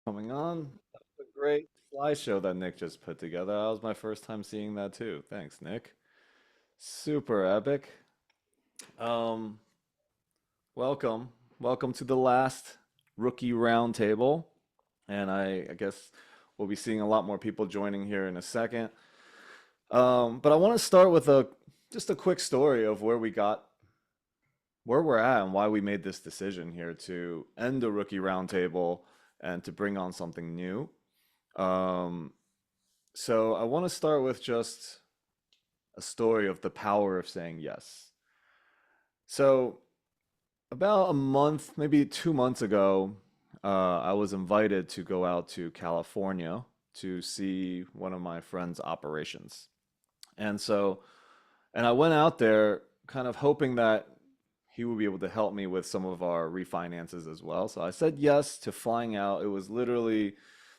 Coming on. That was a great slideshow that Nick just put together. That was my first time seeing that too. Thanks, Nick. Super epic. Um, welcome. Welcome to the last rookie roundtable. And I guess we'll be seeing a lot more people joining here in a second. But I want to start with a just a quick story of where we're at and why we made this decision here to end the rookie roundtable and to bring on something new. Um, so I want to start with just a story of the power of saying yes. So about a month, maybe 2 months ago, I was invited to go out to California to see one of my friend's operations. And so, and I went out there kind of hoping that he would be able to help me with some of our refinances as well. So I said yes to flying out. It was literally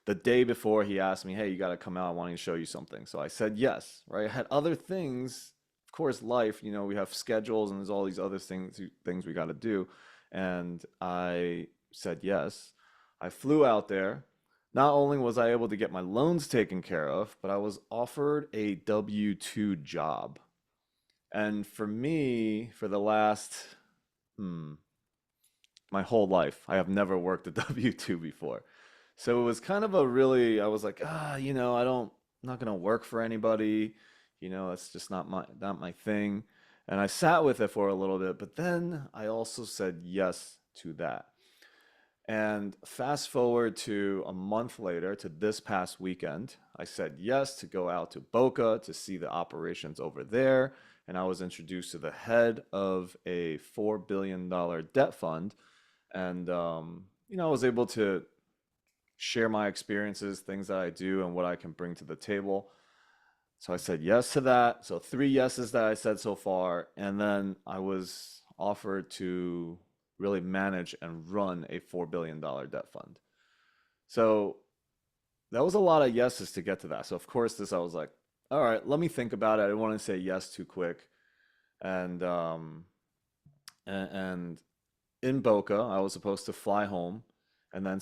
the day before he asked me, "Hey, you got to come out. I want to show you something." So I said yes, right? I had other things, of course, life, we have schedules and there's all these other things we got to do. And I said yes. I flew out there. Not only was I able to get my loans taken care of, but I was offered a W-2 job. And for me, for the last hmm, my whole life. I have never worked a W-2 before. So it was kind of a really, I was like, I'm not gonna work for anybody. That's just not my thing. And I sat with it for a little bit, but then I also said yes to that. And fast forward to a month later, to this past weekend, I said yes to go out to Boca to see the operations over there. And I was introduced to the head of a $4 billion debt fund. And, I was able to share my experiences, things that I do, and what I can bring to the table. So I said yes to that. So three yeses that I said so far. And then I was offered to really manage and run a $4 billion debt fund. So that was a lot of yeses to get to that. So of course, this I was like, all right, let me think about it. I didn't want to say yes too quick. And and in Boca, I was supposed to fly home. And then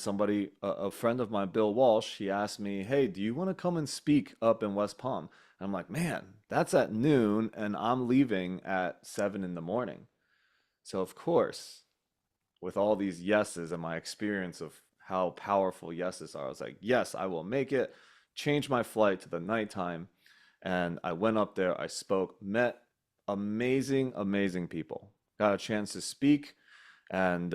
a friend of mine, Bill Walsh, he asked me, "Hey, do you want to come and speak up in West Palm?" And I'm like, "Man, that's at noon, and I'm leaving at 7 in the morning." So of course, with all these yeses and my experience of how powerful yeses are, I was like, "Yes, I will make it." Change my flight to the nighttime, and I went up there. I spoke, met amazing, amazing people. Got a chance to speak, and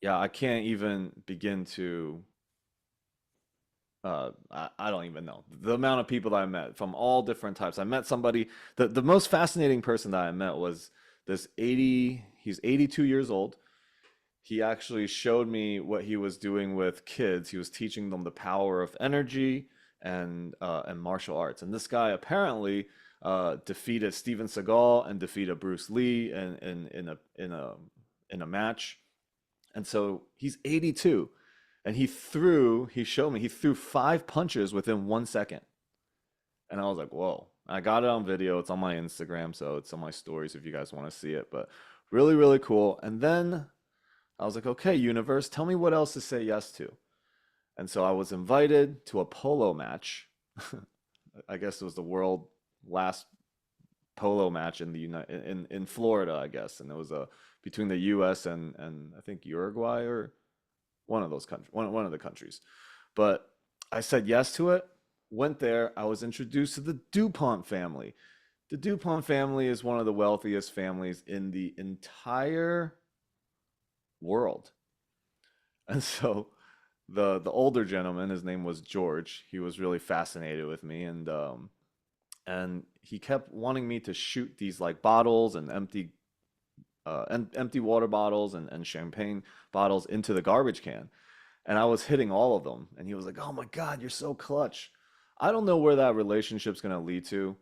yeah, I can't even begin to. I don't even know the amount of people that I met from all different types. I met somebody. The most fascinating person that I met was this 80. He's 82 years old. He actually showed me what he was doing with kids. He was teaching them the power of energy and martial arts. And this guy apparently defeated Steven Seagal and defeated Bruce Lee in a match. And so he's 82, and he showed me he threw five punches within 1 second. And I was like, whoa. I got it on video. It's on my Instagram, so it's on my stories if you guys want to see it. But really, really cool. And then I was like, okay, universe, tell me what else to say yes to. And so I was invited to a polo match. I guess it was the world last polo match in the in Florida, I guess. And it was between the US and I think Uruguay or one of those countries, one of the countries. But I said yes to it, went there. I was introduced to the DuPont family. The DuPont family is one of the wealthiest families in the entire world. And so the older gentleman, his name was George. He was really fascinated with me, and he kept wanting me to shoot these like bottles and empty water bottles and champagne bottles into the garbage can. And I was hitting all of them. And he was like, "Oh my God, you're so clutch." I don't know where that relationship's going to lead to,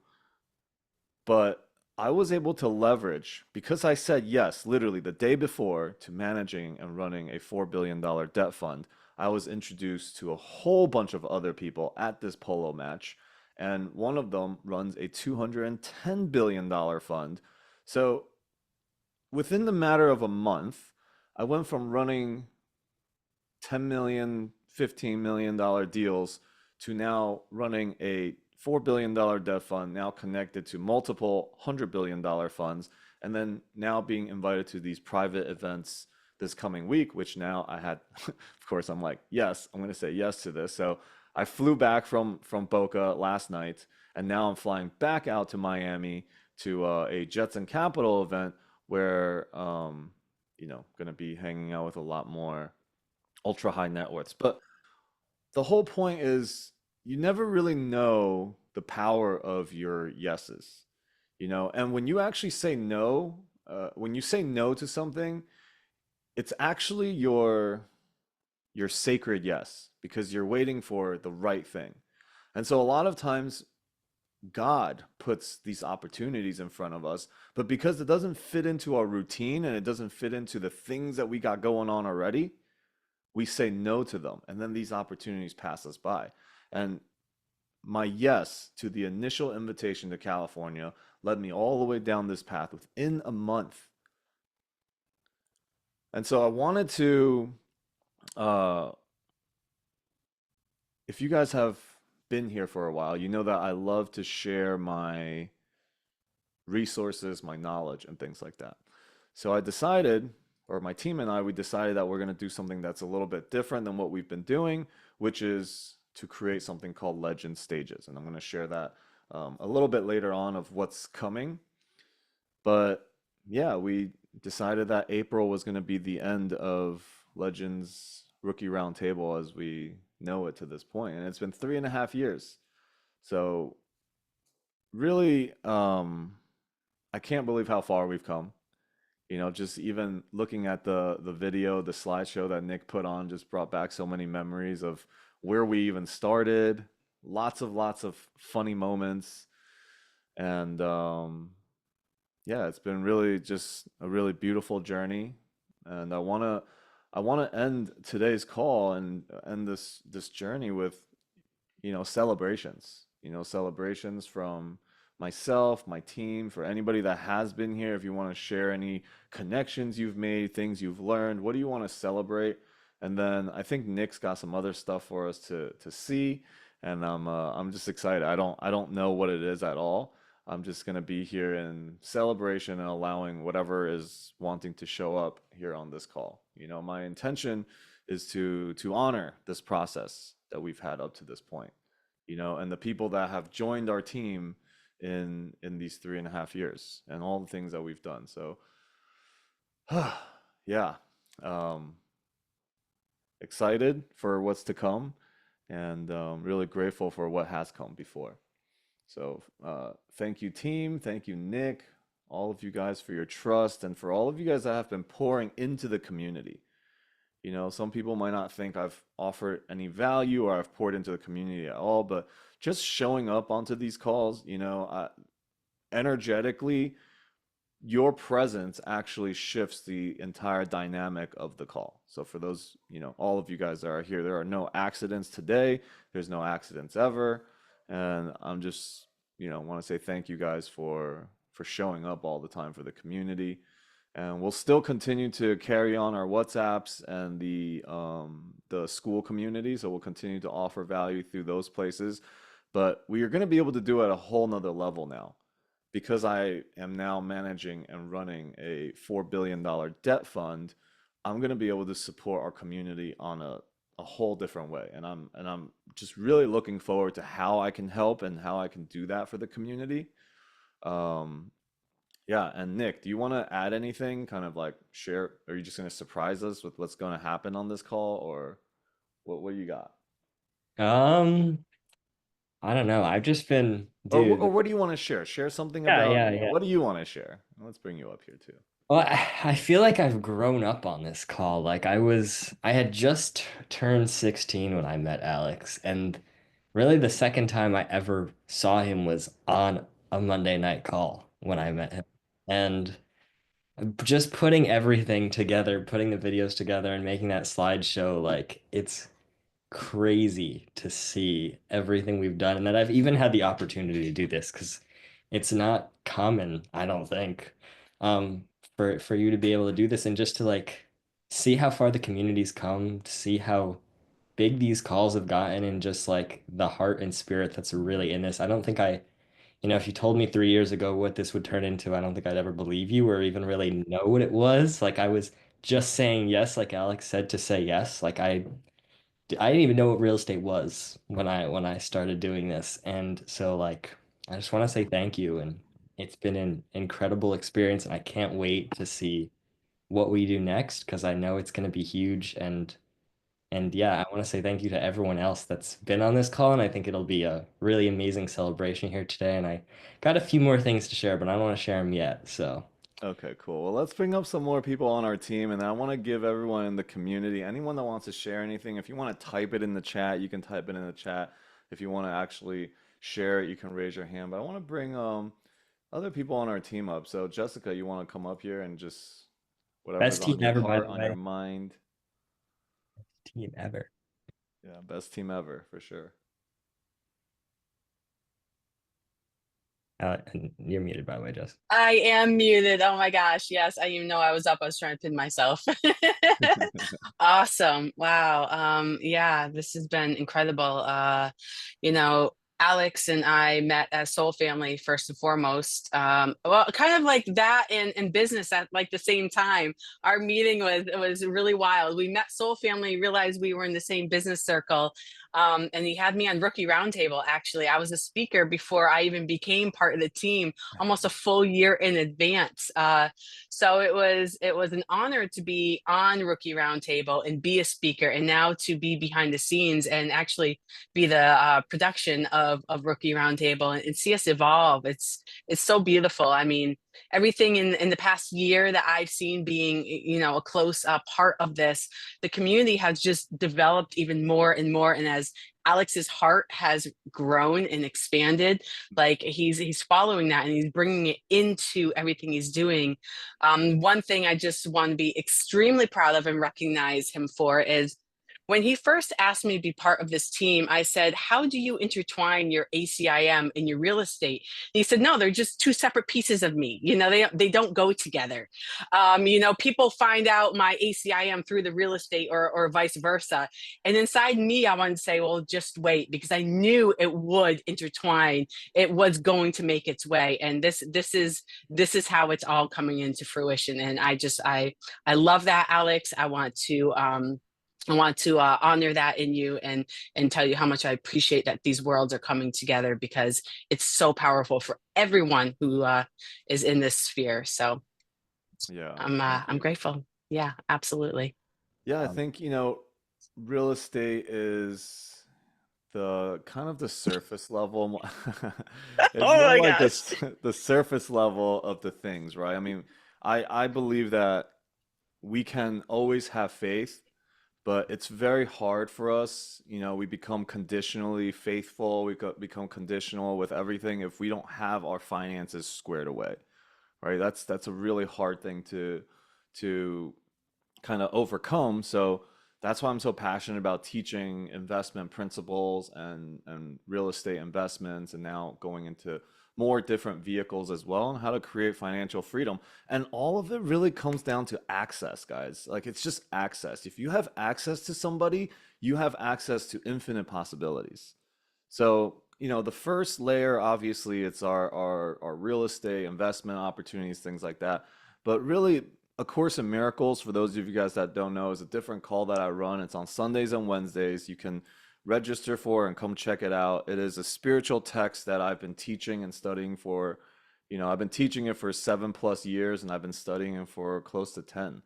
but I was able to leverage because I said yes, literally the day before, to managing and running a $4 billion debt fund. I was introduced to a whole bunch of other people at this polo match, and one of them runs a $210 billion fund. So within the matter of a month, I went from running $10 million, $15 million deals to now running a $4 billion debt fund, now connected to multiple $100 billion funds, and then now being invited to these private events this coming week, which now I had, of course, I'm like, yes, I'm going to say yes to this. So I flew back from Boca last night, and now I'm flying back out to Miami to a Jets and Capital event where going to be hanging out with a lot more ultra high net worths. But the whole point is you never really know the power of your yeses, and when you actually say no, when you say no to something, it's actually your sacred yes because you're waiting for the right thing. And so a lot of times God puts these opportunities in front of us, but because it doesn't fit into our routine and it doesn't fit into the things that we got going on already, we say no to them. And then these opportunities pass us by. And my yes to the initial invitation to California led me all the way down this path within a month. And so I wanted to, uh, if you guys have been here for a while, you know that I love to share my resources, my knowledge, and things like that. So I decided, or my team and I, we decided that we're going to do something that's a little bit different than what we've been doing, which is to create something called Legend Stages. And I'm going to share that a little bit later on of what's coming. But yeah, we decided that April was going to be the end of Legends Rookie Roundtable as we know it to this point. And it's been 3.5 years. So really, I can't believe how far we've come. Just even looking at the video, the slideshow that Nick put on just brought back so many memories of where we even started. Lots of funny moments. And yeah, it's been really just a really beautiful journey. And I wanna end today's call and end this journey with celebrations. Celebrations from myself, my team, for anybody that has been here. If you want to share any connections you've made, things you've learned, what do you want to celebrate? And then I think Nick's got some other stuff for us to see, and I'm just excited. I don't know what it is at all. I'm just gonna be here in celebration and allowing whatever is wanting to show up here on this call. My intention is to honor this process that we've had up to this point, and the people that have joined our team in these 3.5 years and all the things that we've done. So yeah, um, excited for what's to come, and really grateful for what has come before. So thank you, team. Thank you, Nick. All of you guys for your trust and for all of you guys that have been pouring into the community. Some people might not think I've offered any value or I've poured into the community at all, but just showing up onto these calls, energetically, your presence actually shifts the entire dynamic of the call. So for those, all of you guys that are here, there are no accidents today. There's no accidents ever. And I'm just, want to say thank you guys for showing up all the time for the community. And we'll still continue to carry on our WhatsApps and the school community. So we'll continue to offer value through those places. But we are going to be able to do it at a whole nother level now because I am now managing and running a $4 billion debt fund. I'm going to be able to support our community on a whole different way. And I'm just really looking forward to how I can help and how I can do that for the community. Um, yeah, and Nick, do you want to add anything, kind of like share? Are you just going to surprise us with what's going to happen on this call, or what do you got? Um, I don't know. I've just been, Or dude. what do you want to share? Share something Yeah, about, yeah, yeah. what do you want to share? Let's bring you up here too. Well, I feel like I've grown up on this call. Like I had just turned 16 when I met Alex, and really the second time I ever saw him was on a Monday night call when I met him. And just putting everything together, putting the videos together and making that slideshow, like it's crazy to see everything we've done and that I've even had the opportunity to do this because it's not common, I don't think, um, for you to be able to do this and just to like see how far the community's come, to see how big these calls have gotten, and just like the heart and spirit that's really in this. I don't think if you told me 3 years ago what this would turn into, I don't think I'd ever believe you or even really know what it was. Like I was just saying yes, like Alex said, to say yes. Like I didn't even know what real estate was when I started doing this. And so like I just want to say thank you, and it's been an incredible experience, and I can't wait to see what we do next because I know it's going to be huge. And yeah, I want to say thank you to everyone else that's been on this call, and I think it'll be a really amazing celebration here today. And I got a few more things to share, but I don't want to share them yet. So Okay, cool. Well, let's bring up some more people on our team, and I want to give everyone in the community, anyone that wants to share anything, if you want to type it in the chat, you can type it in the chat. If you want to actually share it, you can raise your hand. But I want to bring other people on our team up. So, Jessica, you want to come up here and just whatever's best on team your ever, by heart, the on your way. mind. Team ever. Yeah, best team ever for sure. And you're muted, by the way, Jess. I am muted. Oh my gosh. Yes, I didn't even know I was up. I was trying to pin myself. Awesome. Wow. Yeah, this has been incredible. You know, Alex and I met as soul family first and foremost. Well, kind of like that in business at like the same time. Our meeting was really wild. We met soul family, realized we were in the same business circle. And he had me on Rookie Roundtable. Actually, I was a speaker before I even became part of the team, almost a full year in advance. So it was an honor to be on Rookie Roundtable and be a speaker, and now to be behind the scenes and actually be the production of Rookie Roundtable and see us evolve. It's so beautiful. I mean, everything in the past year that I've seen being a close part of this, the community has just developed even more and more. And as Alex's heart has grown and expanded, like he's following that and he's bringing it into everything he's doing. One thing I just want to be extremely proud of and recognize him for is when he first asked me to be part of this team, I said, "How do you intertwine your ACIM and your real estate?" And he said, "No, they're just two separate pieces of me. They don't go together. People find out my ACIM through the real estate or vice versa. And inside me, I wanted to say, well, just wait, because I knew it would intertwine. It was going to make its way. And this is how it's all coming into fruition. And I love that, Alex. I want to honor that in you and tell you how much I appreciate that these worlds are coming together, because it's so powerful for everyone who is in this sphere. So Yeah, thank I'm you. grateful. Yeah, absolutely. Yeah, I Um, think, real estate is the kind of the surface level. It's Oh more my like gosh. this the surface level of the things, right? I mean, I believe that we can always have faith, but it's very hard for us. We become conditionally faithful, become conditional with everything if we don't have our finances squared away, right? That's a really hard thing to kind of overcome. So that's why I'm so passionate about teaching investment principles and real estate investments, and now going into more different vehicles as well, and how to create financial freedom. And all of it really comes down to access, guys. Like, it's just access. If you have access to somebody, you have access to infinite possibilities. So, the first layer, obviously, it's our real estate investment opportunities, things like that. But really, A Course in Miracles, for those of you guys that don't know, is a different call that I run. It's on Sundays and Wednesdays. You can register for and come check it out. It is a spiritual text that I've been teaching and studying for, I've been teaching it for 7+ years, and I've been studying it for close to 10.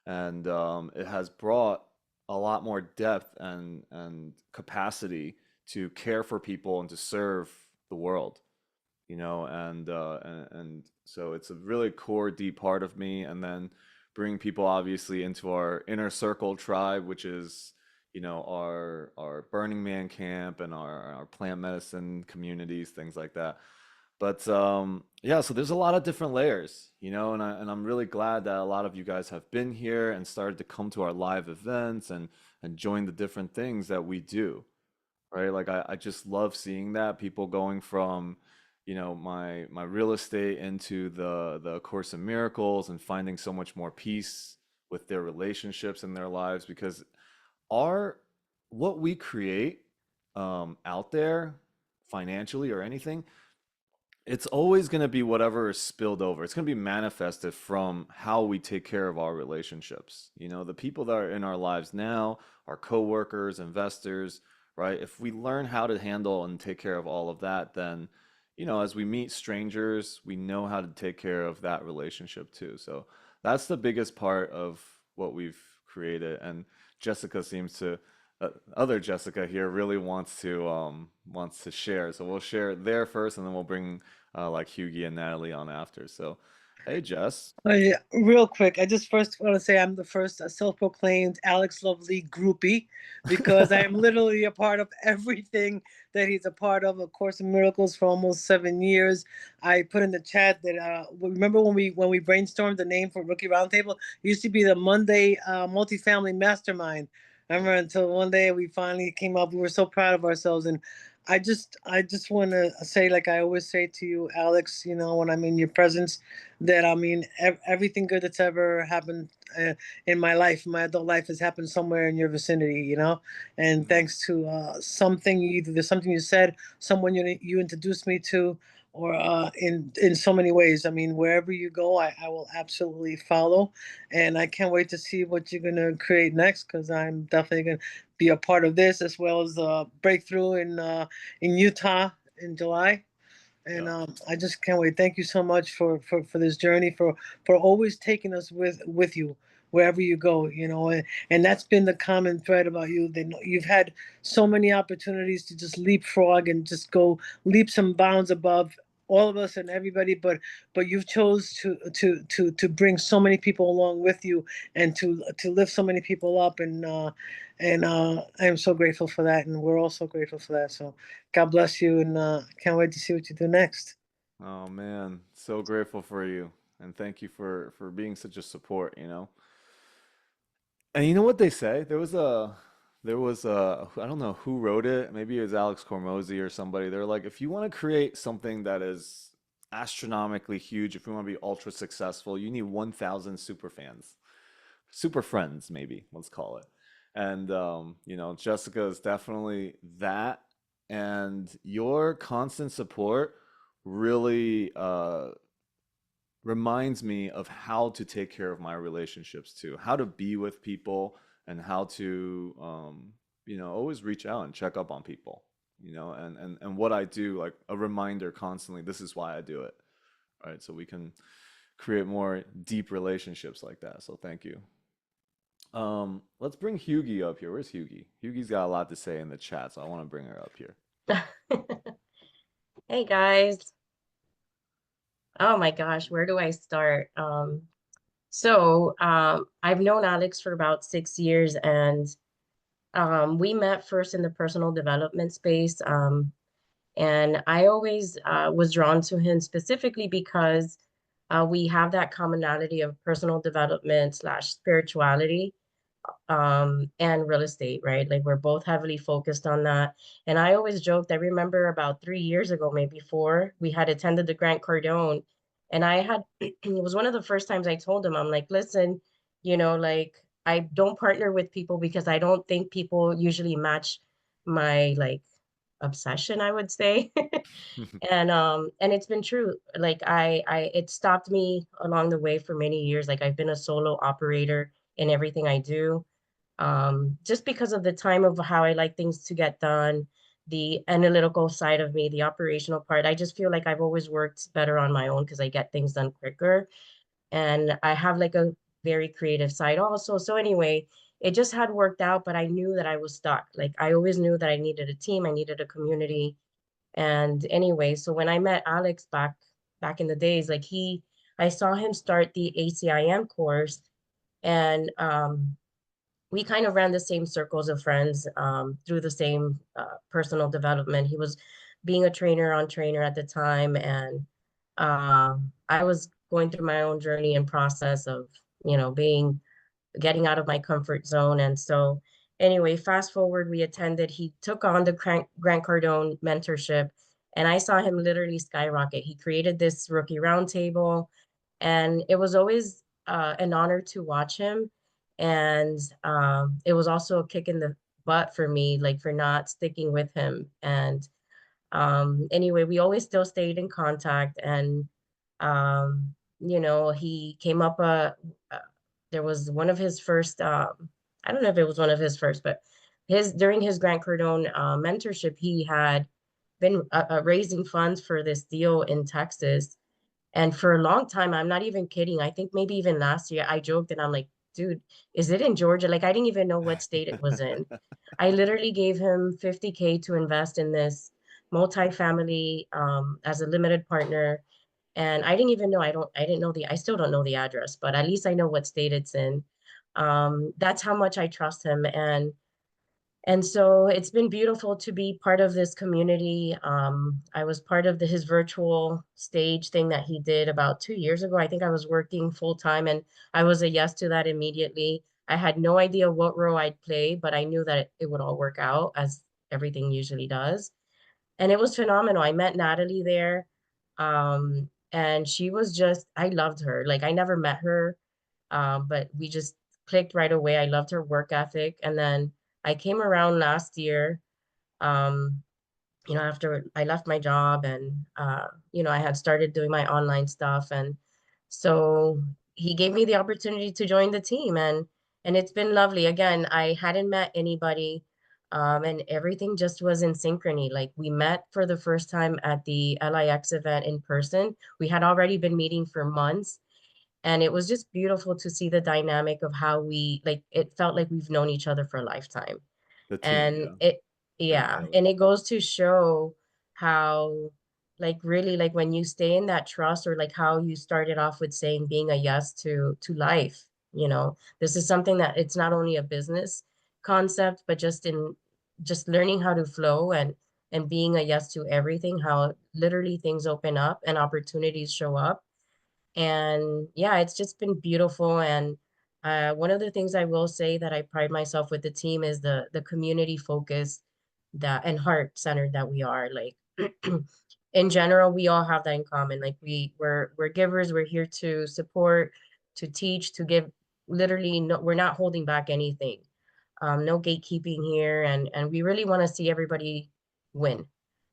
And it has brought a lot more depth and capacity to care for people and to serve the world, and so it's a really core deep part of me. And then bringing people obviously into our inner circle tribe, which is our Burning Man camp and our plant medicine communities, things like that. But yeah, so there's a lot of different layers, and I'm really glad that a lot of you guys have been here and started to come to our live events and join the different things that we do, right? Like, I just love seeing that people going from, my real estate into the Course in Miracles and finding so much more peace with their relationships and their lives, because our what we create out there financially or anything, it's always going to be whatever is spilled over. It's going to be manifested from how we take care of our relationships. You know, the people that are in our lives now, our coworkers, investors, right? If we learn how to handle and take care of all of that, then, you know, as we meet strangers, we know how to take care of that relationship too. So that's the biggest part of what we've created. And Jessica seems to other Jessica here really wants to share. So we'll share it there first, and then we'll bring like Hughie and Natalie on after. So, hey Jess. Oh, yeah, real quick. I just first want to say I'm the first self-proclaimed Alex Lovely groupie because I am literally a part of everything that he's a part of. A Course in Miracles for almost 7 years. I put in the chat that remember when we brainstormed the name for Rookie Roundtable? It used to be the Monday Multifamily Mastermind. I remember until one day we finally came up. We were so proud of ourselves, and I just want to say, like I always say to you, Alex, you know, when I'm in your presence, that I mean, everything good that's ever happened in my life, my adult life, has happened somewhere in your vicinity, you know. And Mhm. thanks to something, either there's something you said, someone you introduced me to, or in so many ways. I mean, wherever you go, I will absolutely follow, and I can't wait to see what you're gonna create next, because I'm definitely gonna be a part of this, as well as breakthrough in Utah in July. And Yeah. I just can't wait. Thank you so much for this journey, for always taking us with you wherever you go. You know, and that's been the common thread about you. That you've had so many opportunities to just leapfrog and just go leaps and bounds above all of us and everybody, but you've chose to bring so many people along with you, and to lift so many people up, and I am so grateful for that, and we're all so grateful for that. So God bless you, and can't wait to see what you do next. Oh man, so grateful for you, and thank you for being such a support. You know, and you know what they say? There was a I don't know who wrote it. Maybe it was Alex Cormozzi or somebody. They're like, if you want to create something that is astronomically huge, if you want to be ultra successful, you need 1,000 super fans. Super friends, maybe, let's call it. And you know, Jessica is definitely that. And your constant support really reminds me of how to take care of my relationships too, how to be with people, and how to you know, always reach out and check up on people, you know, and what I do, like a reminder constantly, this is why I do it, right? So we can create more deep relationships like that. So thank you. Let's bring Hughie up here. Where's Hughie? Hughie's got a lot to say in the chat, so I want to bring her up here. Hey guys. Oh my gosh, where do I start? I've known Alex for about 6 years, and we met first in the personal development space. And I always was drawn to him specifically because we have that commonality of personal development slash spirituality, and real estate, right? Like we're both heavily focused on that. And I always joked, I remember about 3 years ago, maybe four, we had attended the Grant Cardone, and I had it was one of the first times I told him, I'm like, listen, like I don't partner with people because I don't think people usually match my like obsession, I would say. And it's been true. Like I it stopped me along the way for many years. Like I've been a solo operator in everything I do, just because of the time of how I like things to get done, the analytical side of me, the operational part. I just feel like I've always worked better on my own because I get things done quicker. And I have like a very creative side also. So anyway, it just had worked out, but I knew that I was stuck. Like I always knew that I needed a team, I needed a community. And anyway, so when I met Alex back in the days, like I saw him start the ACIM course, and we kind of ran the same circles of friends, through the same personal development. He was being a trainer on trainer at the time, and I was going through my own journey and process of, being getting out of my comfort zone. And so, anyway, fast forward, we attended. He took on the Grant Cardone mentorship, and I saw him literally skyrocket. He created this rookie roundtable, and it was always an honor to watch him. And it was also a kick in the butt for me, like for not sticking with him. And anyway, we always still stayed in contact. And he came up there was one of his first I don't know if it was one of his first, but his during his Grant Cardone mentorship, he had been raising funds for this deal in Texas. And for a long time, I'm not even kidding. I think maybe even last year, I joked and I'm like, dude, is it in Georgia? Like, I didn't even know what state it was in. I literally gave him 50K to invest in this multifamily as a limited partner. And I didn't even know, I still don't know the address, but at least I know what state it's in. That's how much I trust him. And so it's been beautiful to be part of this community. I was part of his virtual stage thing that he did about 2 years ago. I think I was working full time and I was a yes to that immediately. I had no idea what role I'd play, but I knew that it would all work out as everything usually does. And it was phenomenal. I met Natalie there. And she was just, I loved her. Like I never met her, but we just clicked right away. I loved her work ethic. And then I came around last year, um, after I left my job and, I had started doing my online stuff. And so he gave me the opportunity to join the team and it's been lovely. Again, I hadn't met anybody, and everything just was in synchrony. Like we met for the first time at the LIX event in person. We had already been meeting for months. And it was just beautiful to see the dynamic of how it felt like we've known each other for a lifetime. The team, And yeah. Thank you, yeah, Alex. and it goes to show how, like, really, like when you stay in that trust, or like how you started off with saying being a yes to life, this is something that it's not only a business concept, but just learning how to flow and being a yes to everything, how literally things open up and opportunities show up. And yeah, it's just been beautiful. And one of the things I will say that I pride myself with the team is the community focus that and heart centered that we are. Like in general, we all have that in common. Like we're givers. We're here to support, to teach, to give. Literally, no, we're not holding back anything. No gatekeeping here, and we really want to see everybody win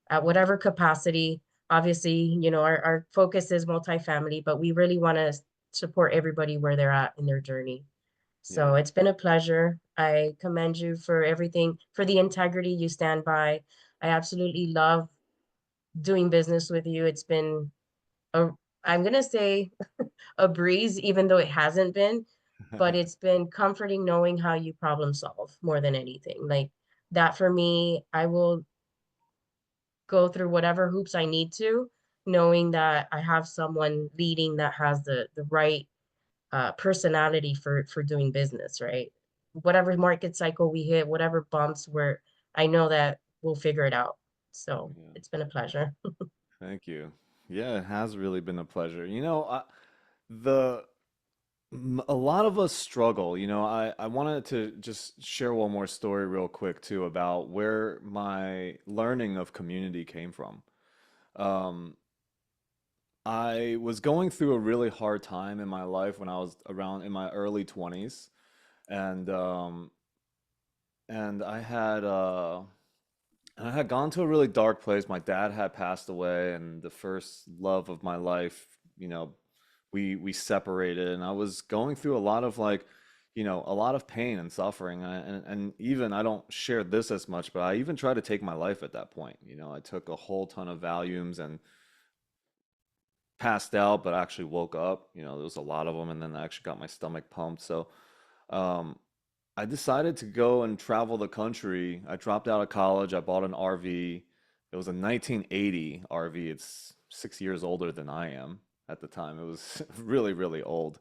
at whatever capacity. Obviously, our focus is multifamily, but we really want to support everybody where they're at in their journey. Yeah. So it's been a pleasure. I commend you for everything, for the integrity you stand by. I absolutely love doing business with you. It's been a, I'm gonna say a breeze, even though it hasn't been, but it's been comforting knowing how you problem solve more than anything. Like that for me, I will go through whatever hoops I need to, knowing that I have someone leading that has the right personality for doing business, right? Whatever market cycle we hit, whatever bumps, where I know that we'll figure it out. So Yeah. it's been a pleasure. Thank you. Yeah, it has really been a pleasure. The a lot of us struggle. I wanted to just share one more story real quick too about where my learning of community came from. Um, I was going through a really hard time in my life when I was around in my early 20s, and and I had gone to a really dark place. My dad had passed away, and the first love of my life, we separated, and I was going through a lot of a lot of pain and suffering. And even I don't share this as much, but I even tried to take my life at that point. I took a whole ton of Valiums and passed out, but actually woke up. There was a lot of them, and then I actually got my stomach pumped. So, um, I decided to go and travel the country. I dropped out of college. I bought an RV. It was a 1980 RV. It's 6 years older than I am at the time. It was really, really old.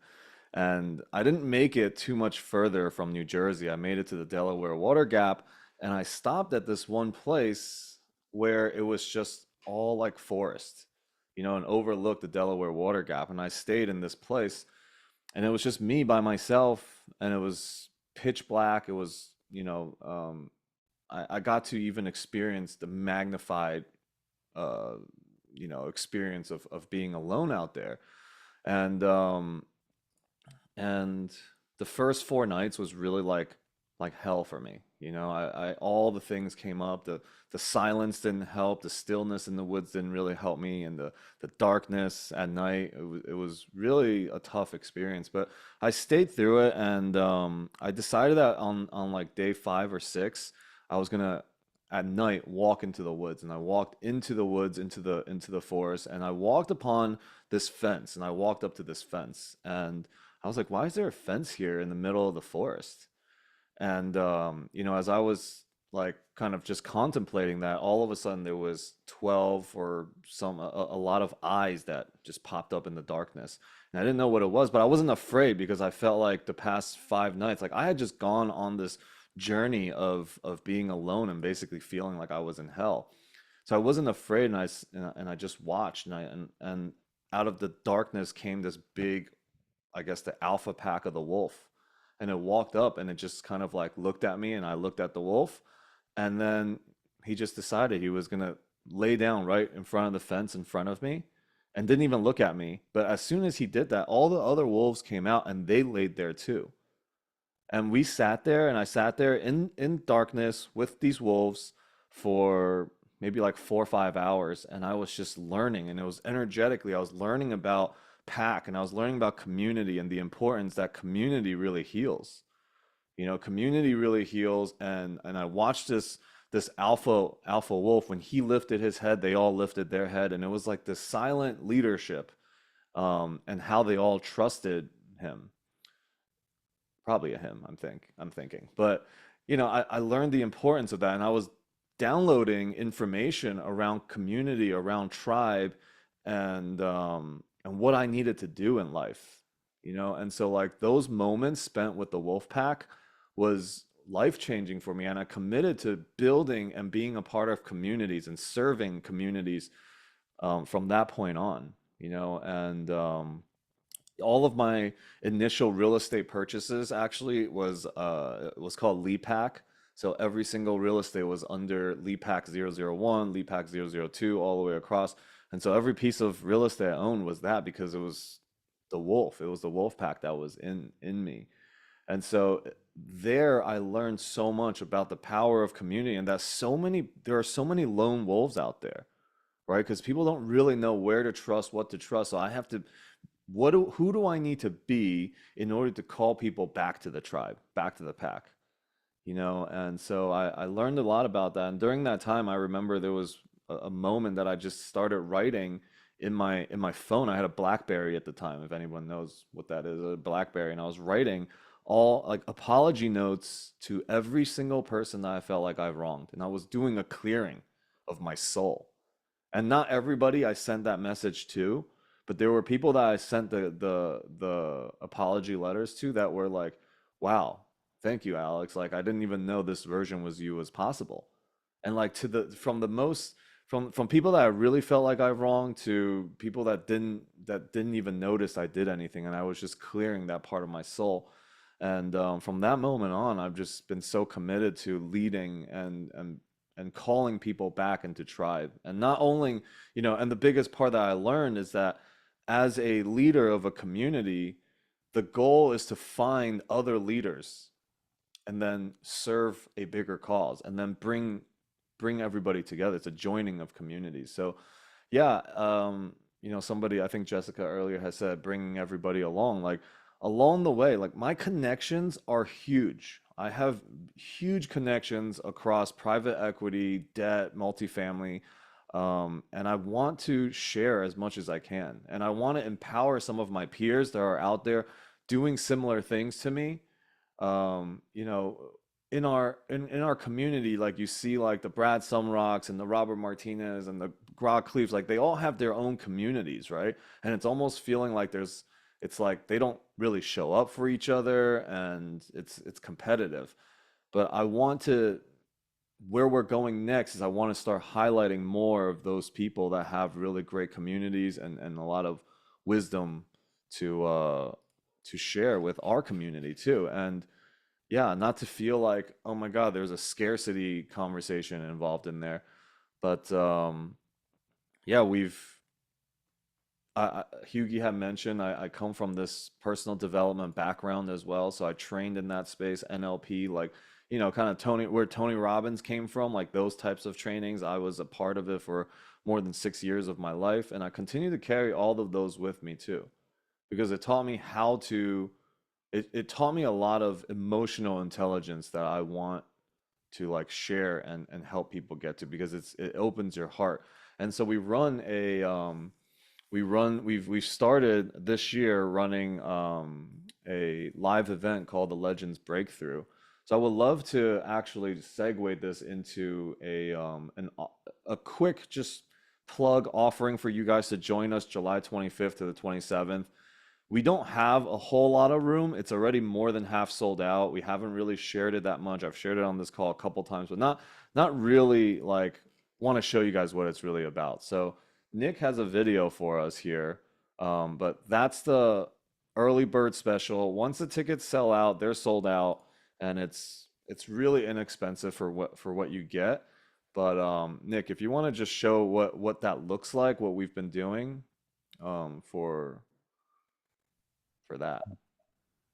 And I didn't make it too much further from New Jersey. I made it to the Delaware Water Gap, and I stopped at this one place where it was just all like forest, and overlooked the Delaware Water Gap. And I stayed in this place, and it was just me by myself, and it was pitch black. It was, I got to even experience the magnified, uh, experience of being alone out there. And, and the first 4 nights was really like hell for me. You know, I all the things came up. The silence didn't help. The stillness in the woods didn't really help me, and the darkness at night. It was really a tough experience. But I stayed through it, and I decided that on like day 5 or 6, I was gonna at night walk into the woods, and I walked into the woods, into the forest, and I walked upon this fence, and I walked up to this fence, and I was like, why is there a fence here in the middle of the forest? And as I was like kind of just contemplating that, all of a sudden there was 12 or a lot of eyes that just popped up in the darkness. And I didn't know what it was, but I wasn't afraid because I felt like the past 5 nights, like I had just gone on this journey of being alone and basically feeling like I was in hell. So I wasn't afraid, and I just watched, and out of the darkness came this big, I guess, the alpha pack of the wolf. And it walked up and it just kind of like looked at me, and I looked at the wolf. And then he just decided he was going to lay down right in front of the fence in front of me and didn't even look at me. But as soon as he did that, all the other wolves came out and they laid there too. And we sat there, and I sat there in darkness with these wolves for maybe like 4 or 5 hours, and I was just learning, and it was energetically, I was learning about pack, and I was learning about community and the importance that community really heals. Community really heals, and I watched this alpha wolf. When he lifted his head, they all lifted their head, and it was like this silent leadership, and how they all trusted him. Probably a him, I'm thinking. But I learned the importance of that, and I was downloading information around community, around tribe, and what I needed to do in life. And so like those moments spent with the wolf pack was life changing for me, and I committed to building and being a part of communities and serving communities, from that point on. And all of my initial real estate purchases actually was called Lee Pack. So every single real estate was under Lee Pack 001, Lee Pack 002, all the way across. And so every piece of real estate I owned was that, because it was the wolf. It was the wolf pack that was in me. And so there I learned so much about the power of community, and that there are so many lone wolves out there, right? Because people don't really know where to trust, what to trust. So I have to who do I need to be in order to call people back to the tribe, back to the pack? And so I learned a lot about that. And during that time, I remember there was a moment that I just started writing in my phone. I had a BlackBerry at the time, if anyone knows what that is, a BlackBerry. And I was writing all like apology notes to every single person that I felt like I wronged. And I was doing a clearing of my soul. And not everybody I sent that message to, but there were people that I sent the apology letters to that were like, "Wow, thank you, Alex. Like I didn't even know this version was you was possible." And like to the from the most from people that I really felt like I wronged, to people that didn't even notice I did anything, and I was just clearing that part of my soul. And from that moment on, I've just been so committed to leading and calling people back into tribe. And not only, and the biggest part that I learned is that as a leader of a community, the goal is to find other leaders and then serve a bigger cause, and then bring everybody together. It's a joining of communities. So yeah, somebody, I think Jessica earlier has said, bringing everybody along. Like along the way, like my connections are huge. I have huge connections across private equity, debt, multifamily, and I want to share as much as I can. And I want to empower some of my peers that are out there doing similar things to me. Um, you know, in our community, like you see like the Brad Sumrocks and the Robert Martinez and the Grog Cleaves, like they all have their own communities, right? And it's almost feeling like it's like they don't really show up for each other, and it's competitive. But where we're going next is I want to start highlighting more of those people that have really great communities, and a lot of wisdom to share with our community too. And yeah, not to feel like, oh my God, there's a scarcity conversation involved in there. But yeah, Hughie had mentioned I come from this personal development background as well, so I trained in that space, NLP, like kind of where Tony Robbins came from, like those types of trainings. I was a part of it for more than 6 years of my life, and I continue to carry all of those with me too, because it taught me how to. It taught me a lot of emotional intelligence that I want to like share and help people get to, because it opens your heart. And so we've started this year running a live event called the Legends Breakthrough. So I would love to actually segue this into a quick just plug offering for you guys to join us July 25th to the 27th. We don't have a whole lot of room. It's already more than half sold out. We haven't really shared it that much. I've shared it on this call a couple times, but not really like want to show you guys what it's really about. So Nick has a video for us here, but that's the early bird special. Once the tickets sell out, they're sold out, and it's really inexpensive for what you get. But Nick, if you want to just show what that looks like, what we've been doing for that.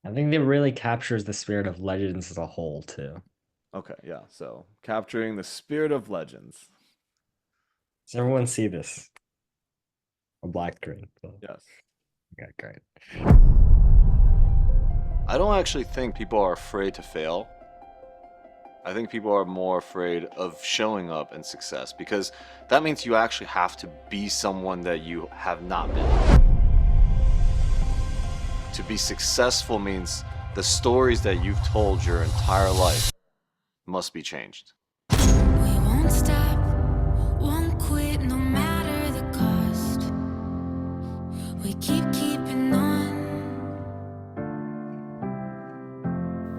I think it really captures the spirit of Legends as a whole too. Okay, yeah. So capturing the spirit of Legends. Does everyone see this? A black screen. Yes. Okay, great. I don't actually think people are afraid to fail. I think people are more afraid of showing up in success, because that means you actually have to be someone that you have not been. To be successful means the stories that you've told your entire life must be changed. We won't stop, won't quit no matter the cost. We keeping on.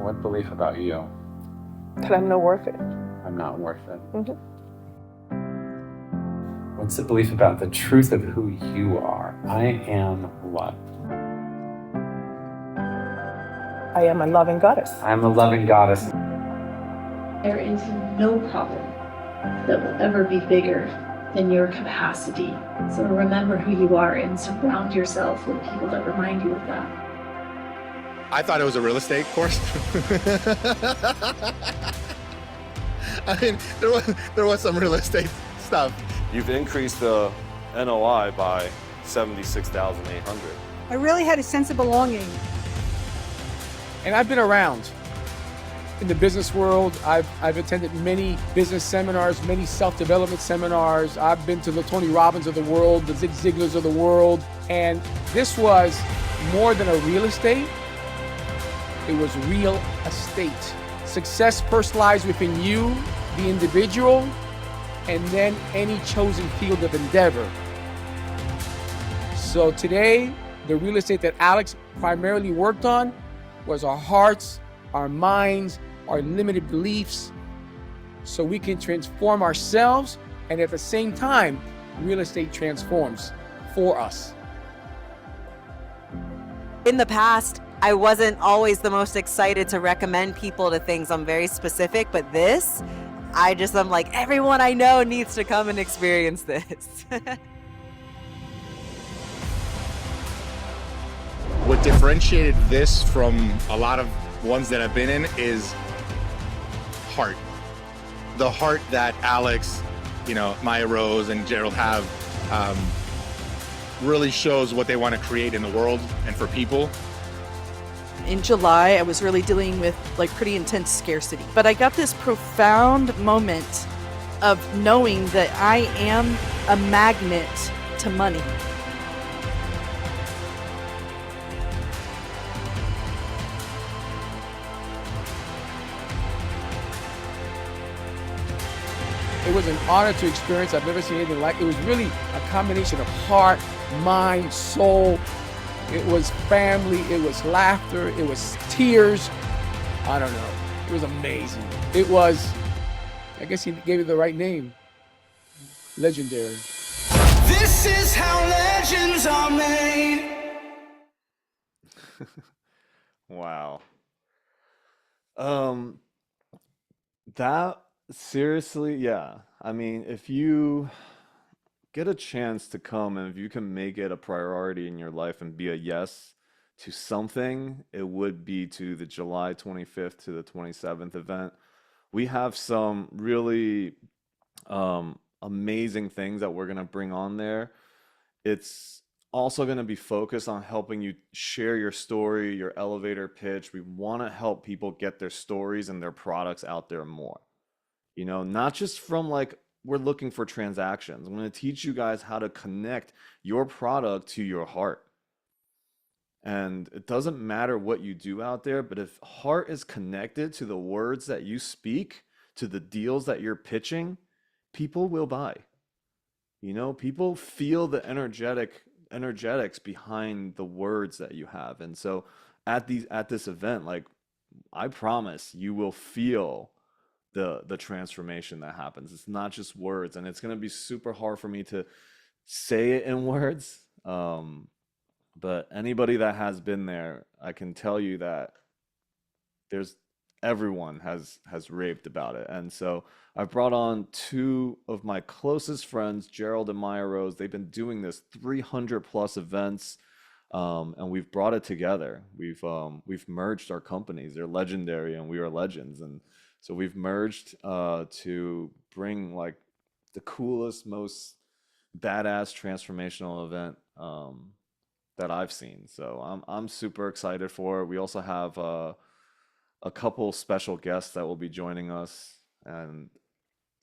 What belief about you? That I'm not worth it. I'm not worth it. Mhm. What's the belief about the truth of who you are? I am what? I am a loving goddess. I'm a loving goddess. There is no problem that will ever be bigger than your capacity. So remember who you are and surround yourself with people that remind you of that. I thought it was a real estate course. I mean, there was some real estate stuff. You've increased the NOI by 76,800. I really had a sense of belonging. And I've been around in the business world. I've attended many business seminars, many self-development seminars. I've been to the Tony Robbins of the world, the Zig Ziglars of the world. And this was more than a real estate. It was real estate. Success first lies within you, the individual, and then any chosen field of endeavor. So today, the real estate that Alex primarily worked on was our hearts, our minds, our limited beliefs, so we can transform ourselves, and at the same time, real estate transforms for us. In the past, I wasn't always the most excited to recommend people to things. I'm very specific, but this, I'm like, everyone I know needs to come and experience this. What differentiated this from a lot of ones that I've been in is heart. The heart that Alex, Maya Rose and Gerald have really shows what they want to create in the world and for people. In July, I was really dealing with pretty intense scarcity, but I got this profound moment of knowing that I am a magnet to money. It was an honor to experience. I've never seen anything like it. It was really a combination of heart, mind, soul. It was family, it was laughter, it was tears. I don't know. It was amazing. It was, I guess he gave it the right name. Legendary. This is how legends are made. Wow. That seriously, yeah. I mean, if you get a chance to come, and if you can make it a priority in your life and be a yes to something, it would be to the July 25th to the 27th event. We have some really amazing things that we're going to bring on there. It's also going to be focused on helping you share your story, your elevator pitch. We want to help people get their stories and their products out there more. Not just from like, we're looking for transactions. I'm going to teach you guys how to connect your product to your heart. And it doesn't matter what you do out there, but if heart is connected to the words that you speak, to the deals that you're pitching, people will buy. People feel the energetics behind the words that you have. And so at this event, like, I promise you will feel the transformation that happens. It's not just words, and it's going to be super hard for me to say it in words. But anybody that has been there, I can tell you that there's everyone has raved about it. And so I've brought on two of my closest friends, Gerald and Maya Rose. They've been doing this 300 plus events, and we've brought it together. We've merged our companies. They're legendary, and we are legends. And so we've merged to bring like the coolest, most badass transformational event that I've seen. So I'm super excited for it. We also have a couple special guests that will be joining us, and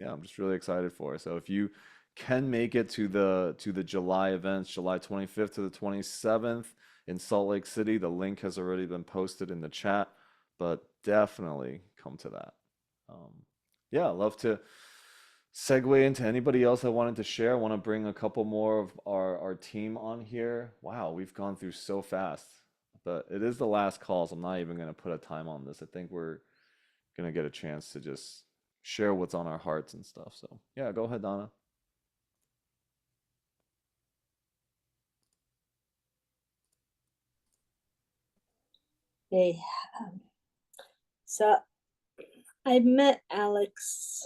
yeah, I'm just really excited for it. So if you can make it to the July events, July 25th to the 27th in Salt Lake City, the link has already been posted in the chat, but definitely come to that. Yeah, I'd love to segue into anybody else I wanted to share. I want to bring a couple more of our team on here. Wow, we've gone through so fast, but it is the last call, so I'm not even going to put a time on this. I think we're going to get a chance to just share what's on our hearts and stuff. So yeah, go ahead, Donna. Hey, so I met Alex,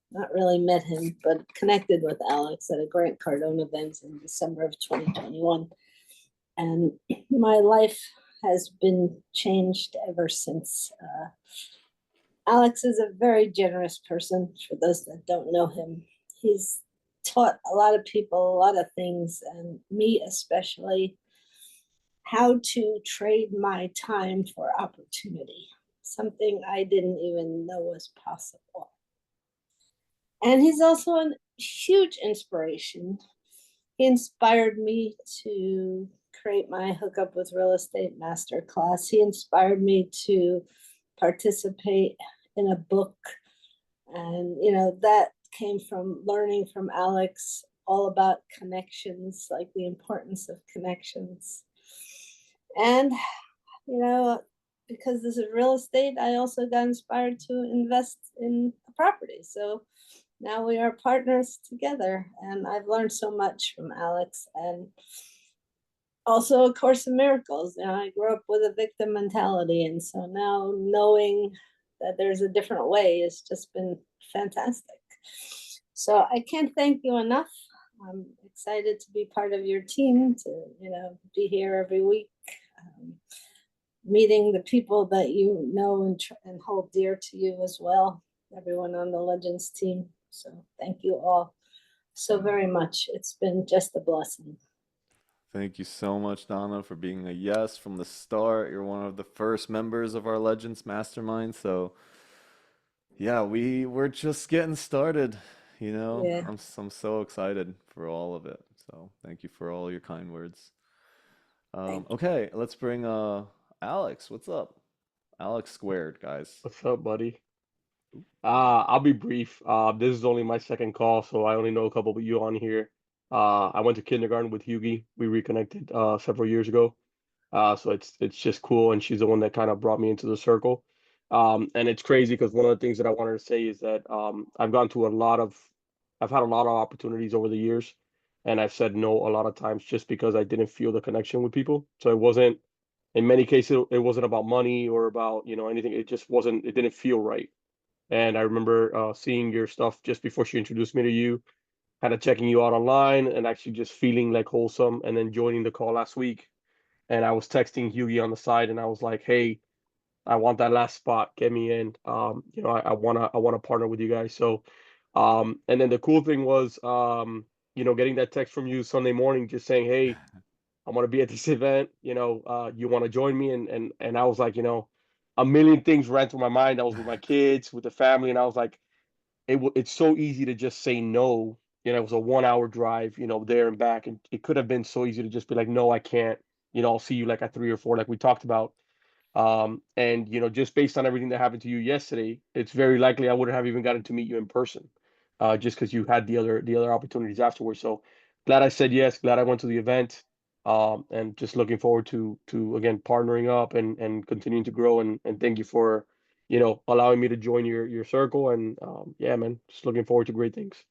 not really met him, but connected with Alex at a Grant Cardone event in December of 2021. And my life has been changed ever since. Alex is a very generous person, for those that don't know him. He's taught a lot of people a lot of things, and me especially, how to trade my time for opportunity, something I didn't even know was possible. And he's also a huge inspiration. He inspired me to create my Hookup with Real Estate Masterclass. He inspired me to participate in a book. And, that came from learning from Alex all about connections, like the importance of connections. And, because this is real estate, I also got inspired to invest in a property. So now we are partners together, and I've learned so much from Alex. And also A Course in Miracles. I grew up with a victim mentality, and so now knowing that there's a different way has just been fantastic. So I can't thank you enough. I'm excited to be part of your team, to be here every week, meeting the people that you know and hold dear to you as well, everyone on the Legends team. So thank you all so very much. It's been just a blessing. Thank you so much, Donna, for being a yes from the start. You're one of the first members of our Legends Mastermind. So yeah, we're just getting started, Yeah. I'm so excited for all of it. So thank you for all your kind words. Okay, let's bring Alex. What's up? Alex squared, guys. What's up, buddy? I'll be brief. This is only my second call, so I only know a couple of you on here. I went to kindergarten with Hughie. We reconnected several years ago. So it's just cool, and she's the one that kind of brought me into the circle. And it's crazy because one of the things that I wanted to say is that I've had a lot of opportunities over the years, and I've said no a lot of times just because I didn't feel the connection with people. So it wasn't, in many cases, it wasn't about money or about, anything. It just wasn't, it didn't feel right. And I remember seeing your stuff just before she introduced me to you. kind of checking you out online and actually just feeling like wholesome, and then joining the call last week. And I was texting Hughie on the side, and I was like, "Hey, I want that last spot. Get me in. I wanna partner with you guys." So, and then the cool thing was, getting that text from you Sunday morning, just saying, "Hey, I want to be at this event. You want to join me?" And I was like, a million things ran through my mind. I was with my kids, with the family, and I was like, it's so easy to just say no. It was a 1 hour drive, there and back, and it could have been so easy to just be like, "No, I can't. I'll see you like at 3 or 4, like we talked about." And just based on everything that happened to you yesterday, it's very likely I wouldn't have even gotten to meet you in person, just because you had the other opportunities afterwards. So glad I said yes. Glad I went to the event, and just looking forward to again partnering up and continuing to grow. And thank you for allowing me to join your circle. And yeah, man, just looking forward to great things.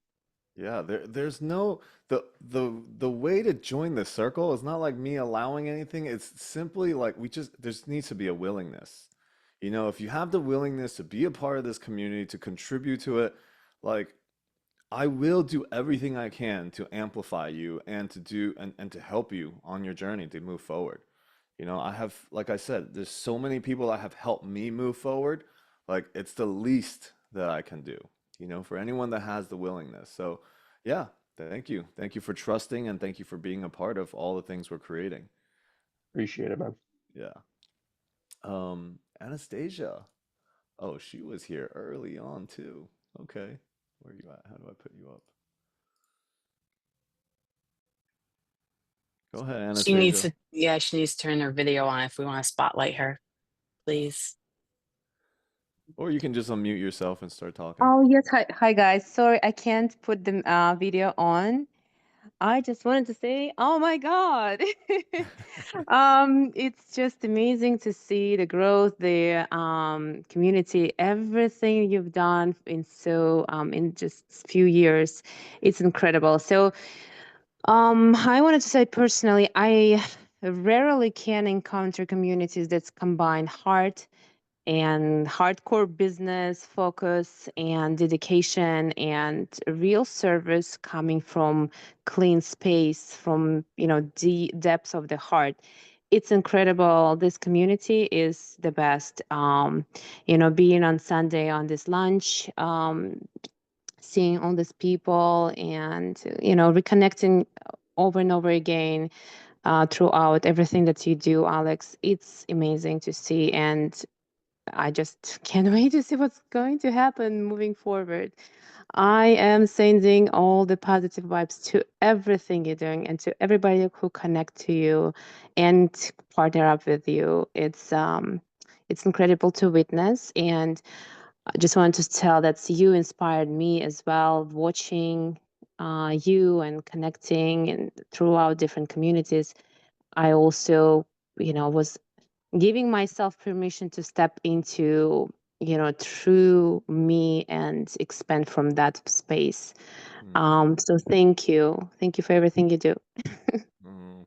Yeah, there's no the way to join the circle is not like me allowing anything. It's simply like there needs to be a willingness. If you have the willingness to be a part of this community, to contribute to it, like I will do everything I can to amplify you and and to help you on your journey to move forward. I have, like I said, there's so many people that have helped me move forward. Like it's the least that I can do, for anyone that has the willingness. So, yeah, thank you. Thank you for trusting and thank you for being a part of all the things we're creating. Appreciate it, man. Yeah. Anastasia. Oh, she was here early on too. Okay. Where are you at? How do I put you up? Go ahead, She needs Anastasia. to, yeah, she needs to turn her video on if we want to spotlight her, please. Or you can just unmute yourself and start talking. Oh, yes. Hi, guys. Sorry, I can't put the video on. I just wanted to say, oh my God. It's just amazing to see the growth, the community, everything you've done in just few years. It's incredible. So, I wanted to say personally, I rarely can encounter communities that combine heart and hardcore business focus and dedication and real service coming from clean space, from the depths of the heart. It's incredible. This community is the best. Being on Sunday on this lunch, seeing all these people and reconnecting over and over again throughout everything that you do, Alex. It's amazing to see, and I just can't wait to see what's going to happen moving forward. I am sending all the positive vibes to everything you're doing and to everybody who connect to you and partner up with you. It's incredible to witness, and I just wanted to tell that you inspired me as well, watching you and connecting and throughout different communities. I also, was giving myself permission to step into true me and expand from that space. So thank you for everything you do.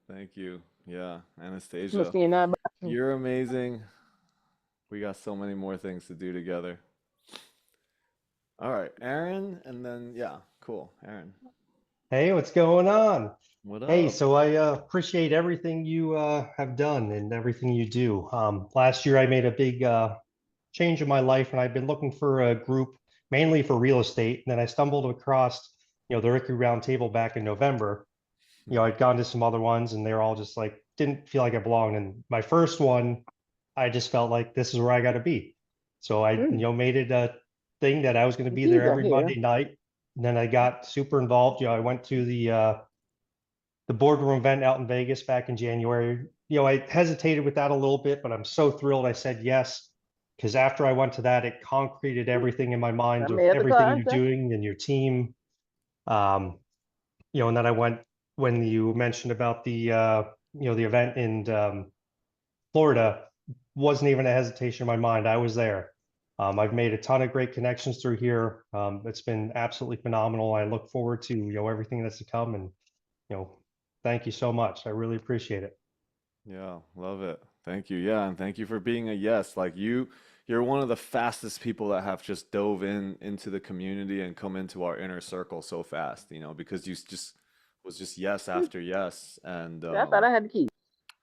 Thank you. Yeah, Anastasia, Christina. you're amazing. We got so many more things to do together. All right, Aaron, and then yeah, cool, Aaron. Hey, what's going on? What Hey, up? so I appreciate everything you have done and everything you do. Last year, I made a big change in my life, and I've been looking for a group mainly for real estate. And then I stumbled across, the Ricky Roundtable back in November. I'd gone to some other ones, and they're all just like didn't feel like I belonged. And my first one, I just felt like this is where I got to be. So I, made it a thing that I was going to be there every Monday night. And then I got super involved. I went to the boardroom event out in Vegas back in January. I hesitated with that a little bit, but I'm so thrilled I said yes, because after I went to that, it concreted everything in my mind of everything you're doing and your team. And then I went when you mentioned about the event in Florida, wasn't even a hesitation in my mind. I was there. I've made a ton of great connections through here. It's been absolutely phenomenal. I look forward to everything that's to come, and you know, thank you so much. I really appreciate it. Yeah, love it. Thank you. Yeah, and thank you for being a yes. Like you're one of the fastest people that have just dove into the community and come into our inner circle so fast, because you just was just yes after yes, and Yeah, I thought I had the key.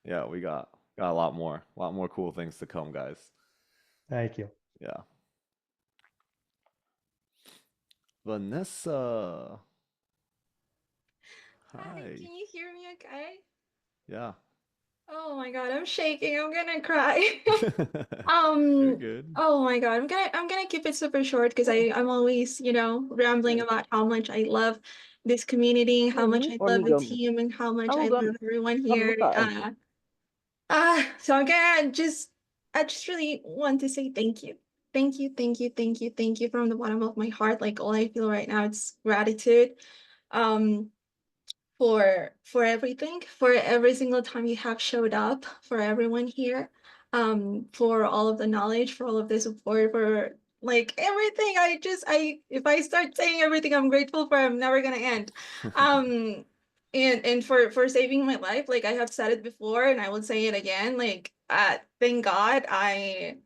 yeah, we got a lot more cool things to come, guys. Thank you. Yeah. Vanessa. Hi, Hi. can you hear me okay? Yeah. Oh my God, I'm shaking. I'm gonna cry. You're good. Oh my God, I'm gonna keep it super short because I'm always, rambling about how much I love this community, how much I love the team, and how much I love everyone here. So I just really want to say thank you. Thank you, thank you, thank you, thank you from the bottom of my heart. Like all I feel right now, it's gratitude. Um, for everything, for every single time you have showed up, for everyone here, for all of the knowledge, for all of the support, for like everything. I if I start saying everything I'm grateful for, I'm never gonna end. Um, and for saving my life, like I have said it before, and I will say it again. Like, thank God I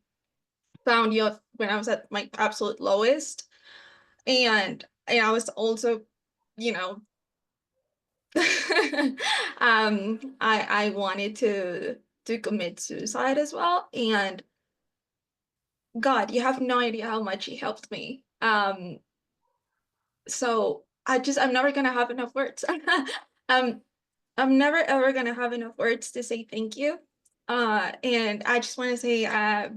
found you when I was at my absolute lowest, and I was also, you know, I wanted to commit suicide as well, and God, you have no idea how much he helped me. So I'm never gonna have enough words. um I'm never ever gonna have enough words to say thank you. And I just want to say I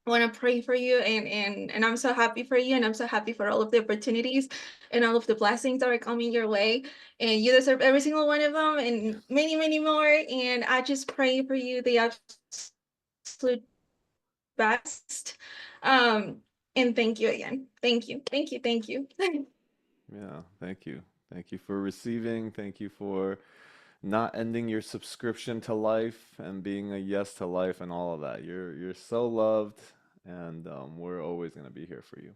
want to pray for you, and I'm so happy for you, and I'm so happy for all of the opportunities and all of the blessings that are coming your way, and you deserve every single one of them and many, many more. And I just pray for you the absolute best. um and thank you again. Thank you, thank you, thank you. Yeah, thank you. Thank you for receiving. Thank you for not ending your subscription to life and being a yes to life and all of that. You're so loved, and we're always gonna be here for you.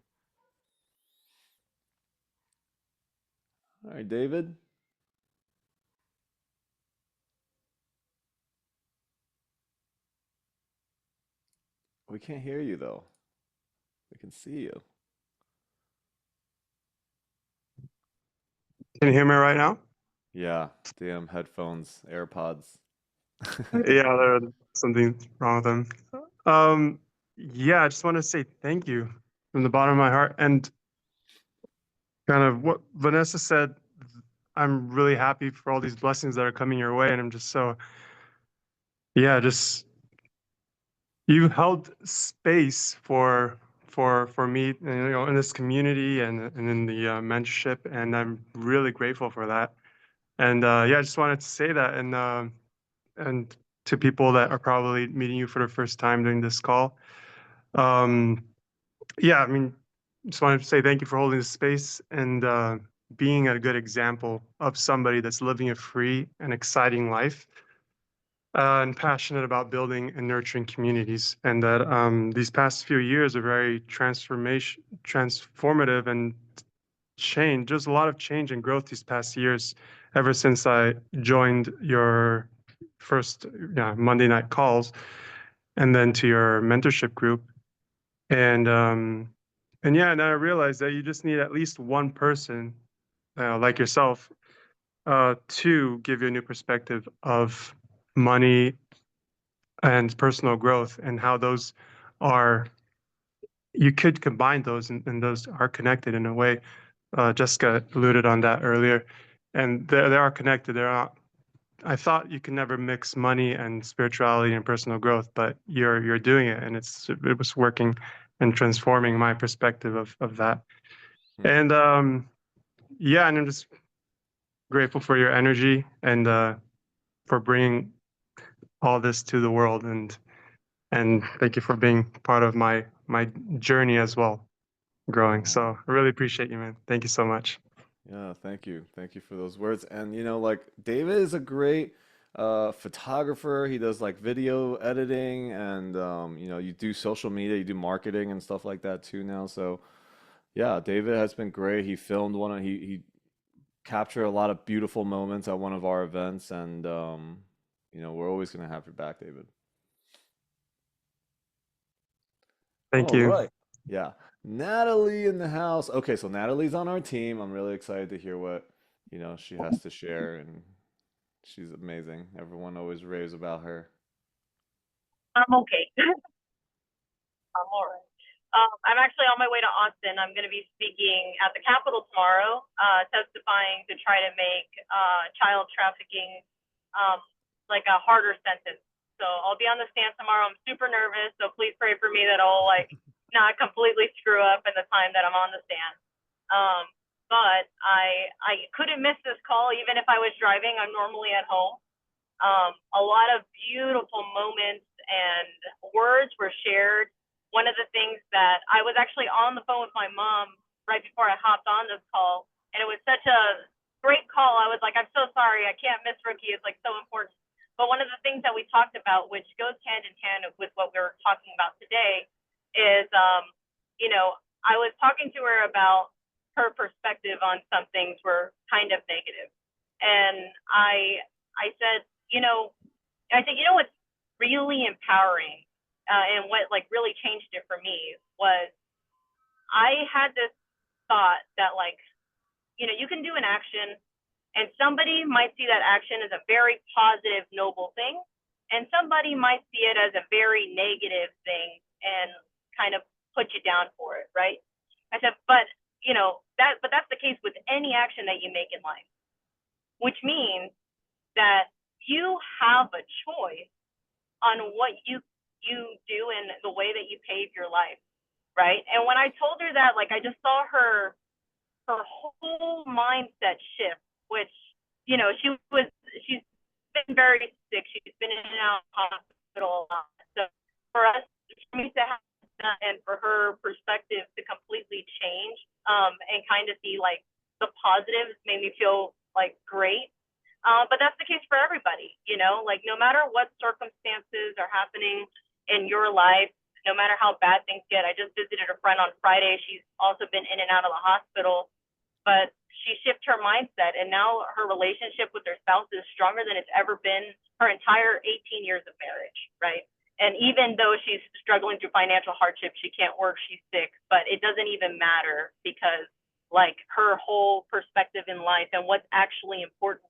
All right, David. We can't hear you though. We can see you. Can you hear me right now? Yeah, damn headphones, AirPods. Yeah, there's something wrong with them. Um, yeah, I just want to say thank you from the bottom of my heart. And kind of what Vanessa said, I'm really happy for all these blessings that are coming your way. And I'm just so, yeah, just you held space for me, in this community and in the mentorship, and I'm really grateful for that. And yeah, I just wanted to say that, and to people that are probably meeting you for the first time during this call. Um, yeah, I mean, just wanted to say thank you for holding this space and being a good example of somebody that's living a free and exciting life, and passionate about building and nurturing communities. And that these past few years are very transformative and change. There's a lot of change and growth these past years, ever since I joined your first Monday night calls, and then to your mentorship group. And yeah, and I realized that you just need at least one person, like yourself, to give you a new perspective of money and personal growth, and how those are, you could combine those, and those are connected in a way. Jessica alluded on that earlier, and they are connected. They're not. I thought you can never mix money and spirituality and personal growth, but you're doing it, and it was working and transforming my perspective of that. And yeah, and I'm just grateful for your energy, and for bringing all this to the world, and thank you for being part of my journey as well, growing. So I really appreciate you, man. Thank you so much. Yeah, thank you. Thank you for those words. And like David is a great photographer. He does like video editing, and you do social media, you do marketing and stuff like that too now. So yeah, David has been great. He filmed he captured a lot of beautiful moments at one of our events, and we're always gonna have your back, David. Thank All you. right. Yeah. Natalie in the house. Okay, so Natalie's on our team. I'm really excited to hear what, she has to share, and she's amazing. Everyone always raves about her. I'm okay. I'm all right. I'm actually on my way to Austin. I'm going to be speaking at the Capitol tomorrow, testifying to try to make child trafficking like a harder sentence. So I'll be on the stand tomorrow. I'm super nervous, so please pray for me that I'll not completely screw up in the time that I'm on the stand. But I couldn't miss this call even if I was driving. I'm normally at home. A lot of beautiful moments and words were shared. One of the things that I was actually on the phone with my mom right before I hopped on this call, and it was such a great call. I was like, I'm so sorry, I can't miss Rookie. It's so important. But one of the things that we talked about, which goes hand in hand with what we're talking about today, is, I was talking to her about her perspective on some things were kind of negative, and I said, what's really empowering and what really changed it for me was I had this thought that you can do an action and somebody might see that action as a very positive, noble thing, and somebody might see it as a very negative thing and kind of put you down for it, right? I said, but that's the case with any action that you make in life, which means that you have a choice on what you do and the way that you pave your life, right? And when I told her that, I just saw her whole mindset shift, which she's been very sick. She's been in and out of hospital a lot. So for me to have that and for her perspective to completely change and kind of see the positives made me feel great. But that's the case for everybody, no matter what circumstances are happening in your life, no matter how bad things get. I just visited a friend on Friday. She's also been in and out of the hospital, but she shifted her mindset, and now her relationship with her spouse is stronger than it's ever been her entire 18 years of marriage, right? And even though she's struggling through financial hardship, she can't work, she's sick, but it doesn't even matter because her whole perspective in life and what's actually important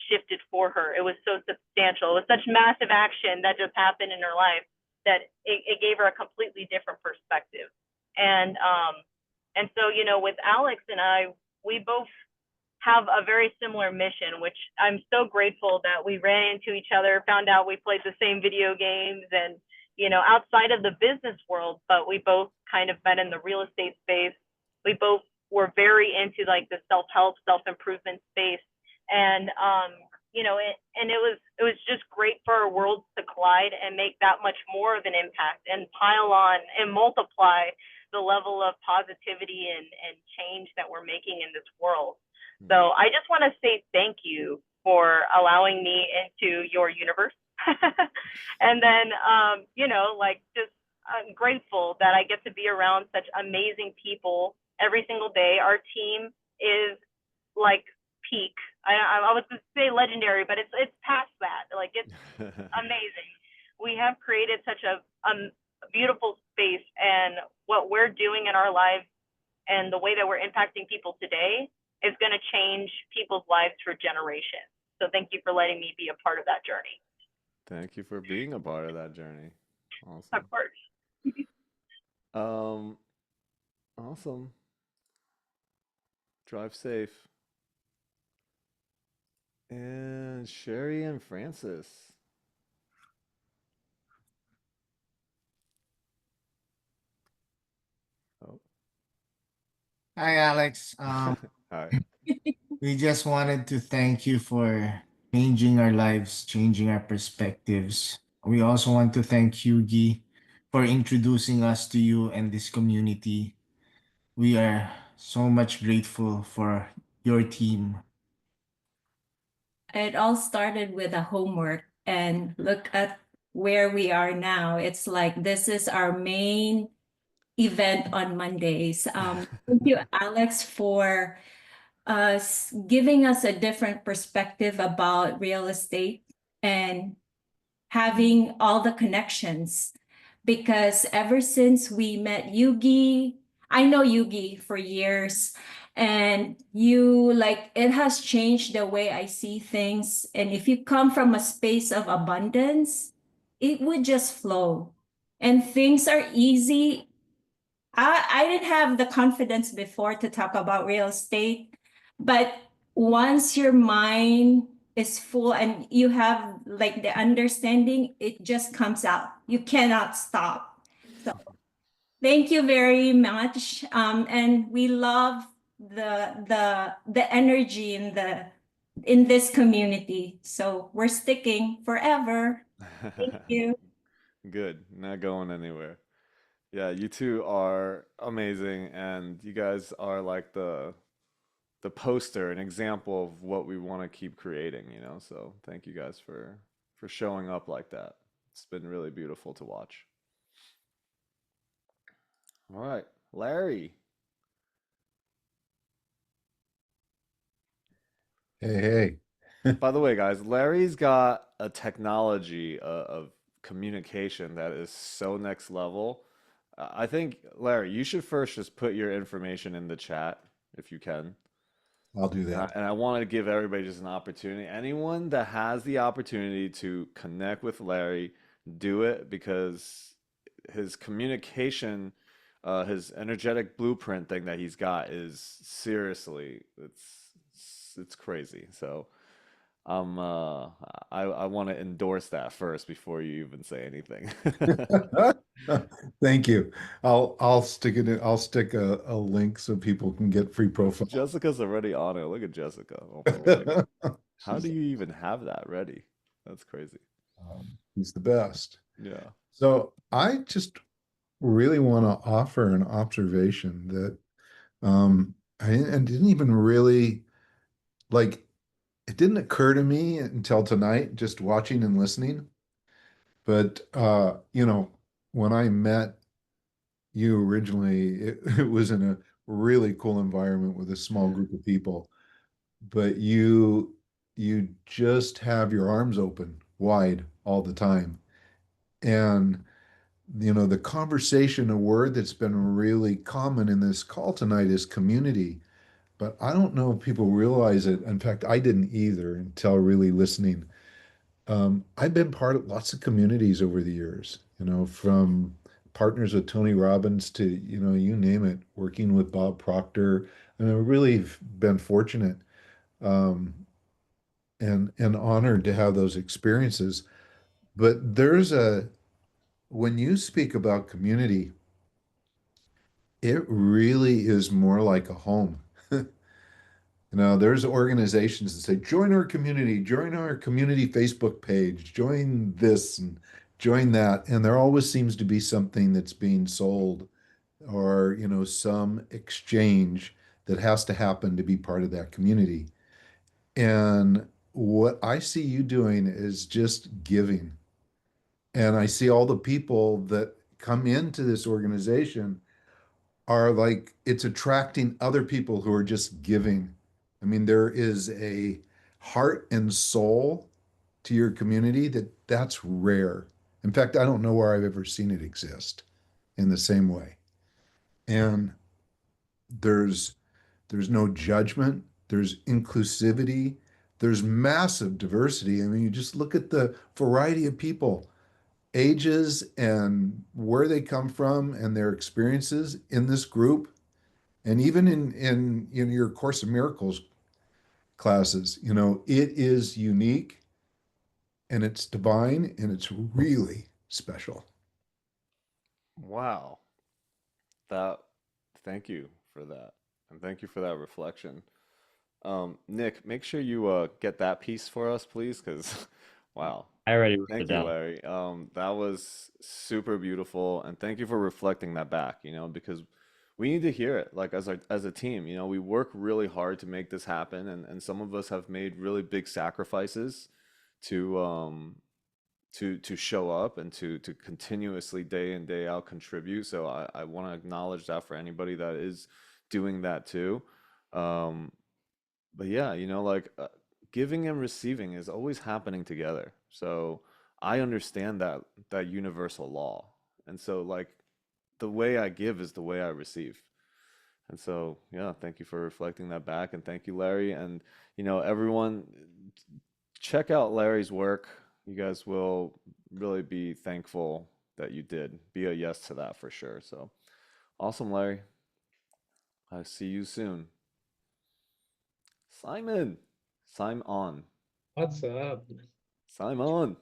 shifted for her. It was so substantial. It was such massive action that just happened in her life that it gave her a completely different perspective. And so, with Alex and I, we both have a very similar mission, which I'm so grateful that we ran into each other, found out we played the same video games and, outside of the business world, but we both kind of met in the real estate space. We both were very into the self-help, self-improvement space. And, it was just great for our worlds to collide and make that much more of an impact and pile on and multiply the level of positivity and change that we're making in this world. So I just want to say thank you for allowing me into your universe. And then, I'm grateful that I get to be around such amazing people every single day. Our team is peak. I was going to say legendary, but it's past that. It's amazing. We have created such a beautiful space, and what we're doing in our lives and the way that we're impacting people today is going to change people's lives for generations. So thank you for letting me be a part of that journey. Thank you for being a part of that journey. Awesome. Of course. Awesome. Drive safe. And Sherry and Francis. Oh. Hi, Alex. Hi. We just wanted to thank you for changing our lives, changing our perspectives. We also want to thank Hughie for introducing us to you and this community. We are so much grateful for your team. It all started with a homework, and look at where we are now. It's this is our main event on Mondays. Thank you, Alex, for giving us a different perspective about real estate and having all the connections because ever since we met Yugi, I know Yugi for years, and you like it has changed the way I see things. And if you come from a space of abundance, it would just flow and things are easy. I didn't have the confidence before to talk about real estate, but once your mind is full and you have like the understanding, it just comes out. You cannot stop. So thank you very much. And we love the energy in this community. So we're sticking forever. Thank you. Good, not going anywhere. Yeah, you two are amazing, and you guys are like the poster, an example of what we want to keep creating, you know? So thank you guys for showing up like that. It's been really beautiful to watch. All right, Larry. Hey, hey. By the way, guys, Larry's got a technology of communication that is so next level. I think, Larry, you should first just put your information in the chat if you can. I'll do And I, that. and I want to give everybody just an opportunity. Anyone that has the opportunity to connect with Larry, do it because his communication, his energetic blueprint thing that he's got is seriously, it's crazy. So I want to endorse that first before you even say anything. Thank you. I'll stick it in, I'll stick a link so people can get free profile. Jessica's already on it. Look at Jessica. Oh my word. How do She's you even have that ready? That's crazy. he's the best. Yeah. So I just really want to offer an observation that I didn't even really like it didn't occur to me until tonight, just watching and listening. But when I met you originally, it was in a really cool environment with a small group of people. But you just have your arms open wide all the time. And the conversation, a word that's been really common in this call tonight is community. But I don't know if people realize it. In fact, I didn't either until really listening. I've been part of lots of communities over the years, from partners with Tony Robbins to, you name it, working with Bob Proctor. And I've really been fortunate um, and honored to have those experiences. But when you speak about community, it really is more like a home. There's organizations that say, join our community, join our community Facebook page, join this and join that. And there always seems to be something that's being sold or, some exchange that has to happen to be part of that community. And what I see you doing is just giving. And I see all the people that come into this organization are like it's attracting other people who are just giving. I mean, there is a heart and soul to your community that's rare. In fact, I don't know where I've ever seen it exist in the same way. And there's there's no judgment, there's inclusivity, there's massive diversity. I mean, you just look at the variety of people, ages and where they come from and their experiences in this group. And even in your Course of Miracles classes, it is unique and it's divine and it's really special. Wow. That, thank you for that. And thank you for that reflection. Nick, make sure you get that piece for us, please, because wow. I already wrote it Thank you, down. Larry. That was super beautiful, and thank you for reflecting that back, because we need to hear it, like as a team, we work really hard to make this happen, and some of us have made really big sacrifices to to show up and to continuously day in day out contribute. So I want to acknowledge that for anybody that is doing that too. Um, but yeah, like giving and receiving is always happening together. So I understand that universal law. And so like the way I give is the way I receive. And so, yeah, thank you for reflecting that back. And thank you, Larry. And, everyone, check out Larry's work. You guys will really be thankful that you did. Be a yes to that for sure. So, awesome, Larry. I see you soon. Simon. Simon. What's up? Simon.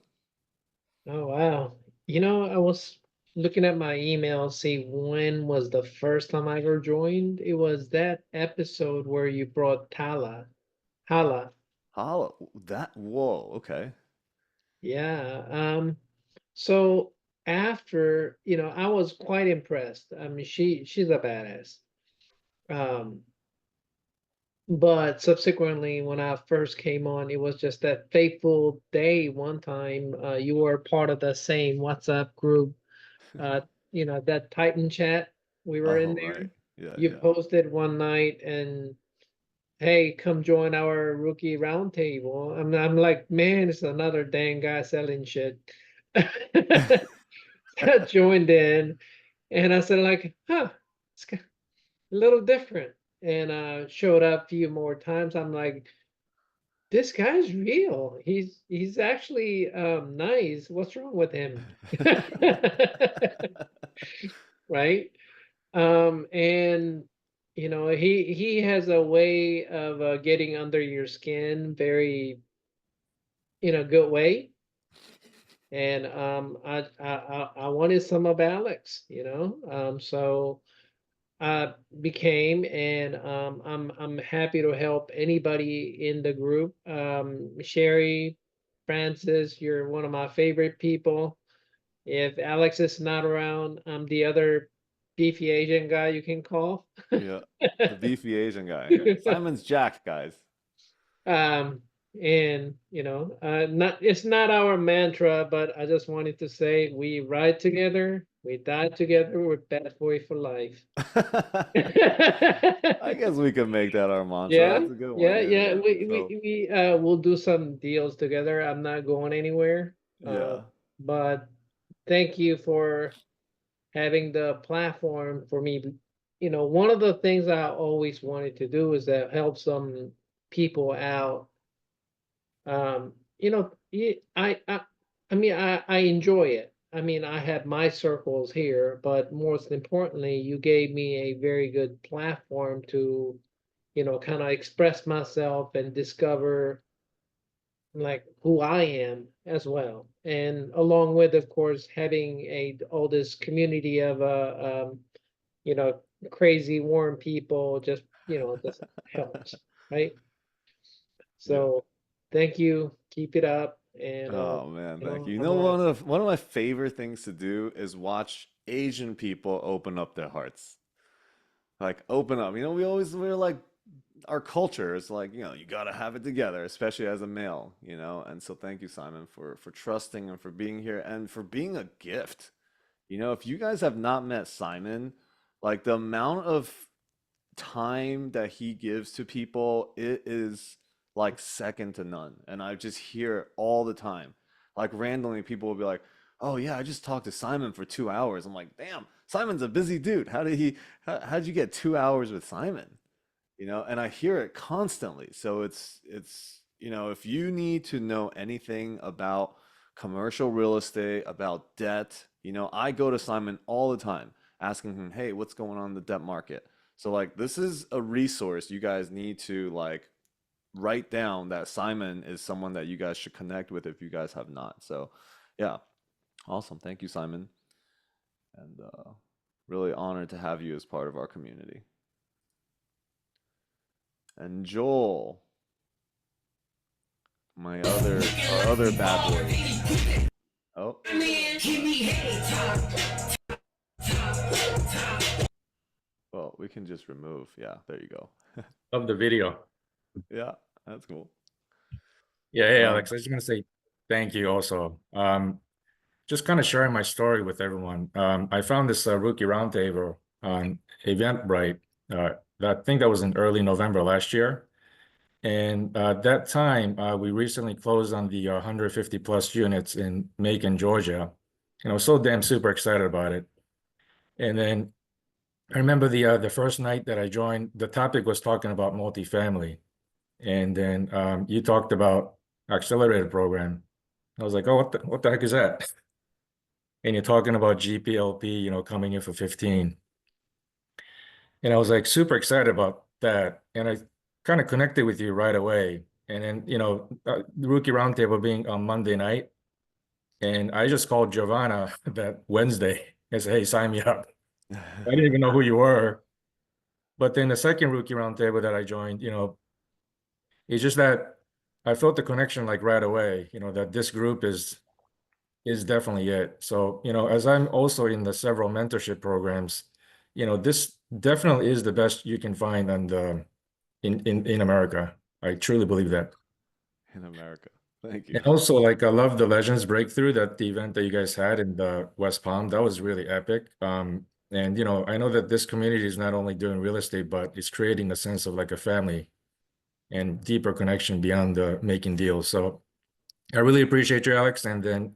Oh, wow. I was looking at my email, see when was the first time I ever joined. It was that episode where you brought Hala. Holla. Whoa, okay. Yeah. So after, I was quite impressed. I mean, she's a badass. Um, but subsequently, when I first came on, it was just that fateful day one time. You were part of the same WhatsApp group, uh, that Titan chat. We were Oh, in right. there. Yeah, You yeah. posted one night and hey, come join our rookie roundtable. I'm like, man, it's another dang guy selling shit. I joined in and I said like, it's a little different. And showed up a few more times. I'm like, this guy's real. He's actually nice. What's wrong with him? Right? And he has a way of getting under your skin very in a good way. And I wanted some of Alex, so I became, and I'm happy to help anybody in the group. Sherry, Francis, you're one of my favorite people. If Alex is not around, I'm the other beefy Asian guy you can call. Yeah. The beefy Asian guy. Simon's Jack, guys. Um, and not it's not our mantra, but I just wanted to say we ride together, we die together, we're bad boy for life. I guess we could make that our mantra. Yeah, That's a good one. yeah, Yeah, yeah. yeah. We will do some deals together. I'm not going anywhere. Yeah. But thank you for having the platform for me. One of the things I always wanted to do is that help some people out. I mean, I enjoy it. I mean, I have my circles here, but most importantly, you gave me a very good platform to, kind of express myself and discover like who I am as well. And along with, of course, having all this community of you know, crazy warm people just helps, right? Yeah. So thank you. Keep it up. And Oh man, thank you. You I'm know, one of my favorite things to do is watch Asian people open up their hearts. Like open up. We're like our culture is like, you gotta have it together, especially as a male. And so thank you, Simon, for trusting and for being here and for being a gift. If you guys have not met Simon, like the amount of time that he gives to people, it is like second to none. And I just hear it all the time. Like randomly, people will be like, "Oh yeah, I just talked to Simon for 2 hours." I'm like, "Damn, Simon's a busy dude. How'd you get 2 hours with Simon?" And I hear it constantly. So if you need to know anything about commercial real estate, about debt, I go to Simon all the time asking him, "Hey, what's going on in the debt market?" So like this is a resource you guys need to like write down that Simon is someone that you guys should connect with if you guys have not. So yeah, awesome. Thank you, Simon. And really honored to have you as part of our community. And Joel, our other bad boy. Oh. Well, we can just remove. Yeah, there you go. Of the video. Yeah, that's cool. Yeah, hey Alex, I just want to say thank you also. Just kind of sharing my story with everyone. I found this rookie roundtable on Eventbrite. I think that was in early November last year. And that time, we recently closed on the 150 plus units in Macon, Georgia. so damn super excited about it. And then I remember the first night that I joined, the topic was talking about multifamily. And then you talked about accelerator program. I was like, oh, what the heck is that? And you're talking about GPLP, coming in for 15. And I was like super excited about that. And I kind of connected with you right away. And then, the Rookie Roundtable being on Monday night. And I just called Giovanna that Wednesday and said, hey, sign me up. I didn't even know who you were. But then the second Rookie Roundtable that I joined, it's just that I felt the connection like right away, that this group is definitely it. So, as I'm also in the several mentorship programs, this definitely is the best you can find in America. I truly believe that. In America. Thank you. And also, like, I love the Legends Breakthrough, that the event that you guys had in the West Palm. That was really epic. And I know that this community is not only doing real estate, but it's creating a sense of like a family and deeper connection beyond the making deals. So I really appreciate you, Alex. And then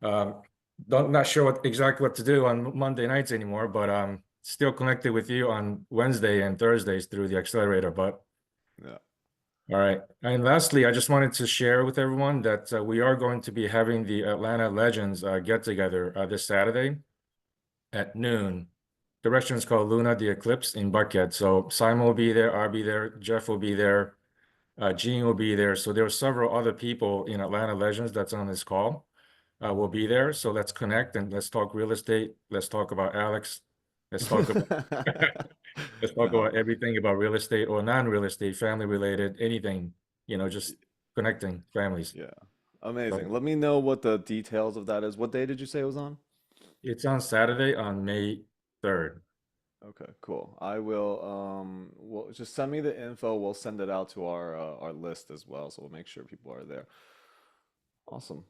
not sure exactly what to do on Monday nights anymore, but still connected with you on Wednesday and Thursdays through the accelerator. But yeah. All right. And lastly, I just wanted to share with everyone that we are going to be having the Atlanta Legends get together this Saturday at noon. The restaurant's called Luna the Eclipse in Buckhead. So Simon will be there, I'll be there, Jeff will be there, Gene will be there. So there are several other people in Atlanta Legends that's on this call will be there. So let's connect and let's talk real estate. Let's talk about Alex. Let's talk about let's talk about everything about real estate or non-real estate, family related, anything, just connecting families. Yeah. Amazing. So Let me know what the details of that is. What day did you say it was on? it's on Saturday on May 3rd. Okay, cool. I will well just send me the info. We'll send it out to our list as well, so we'll make sure people are there. Awesome.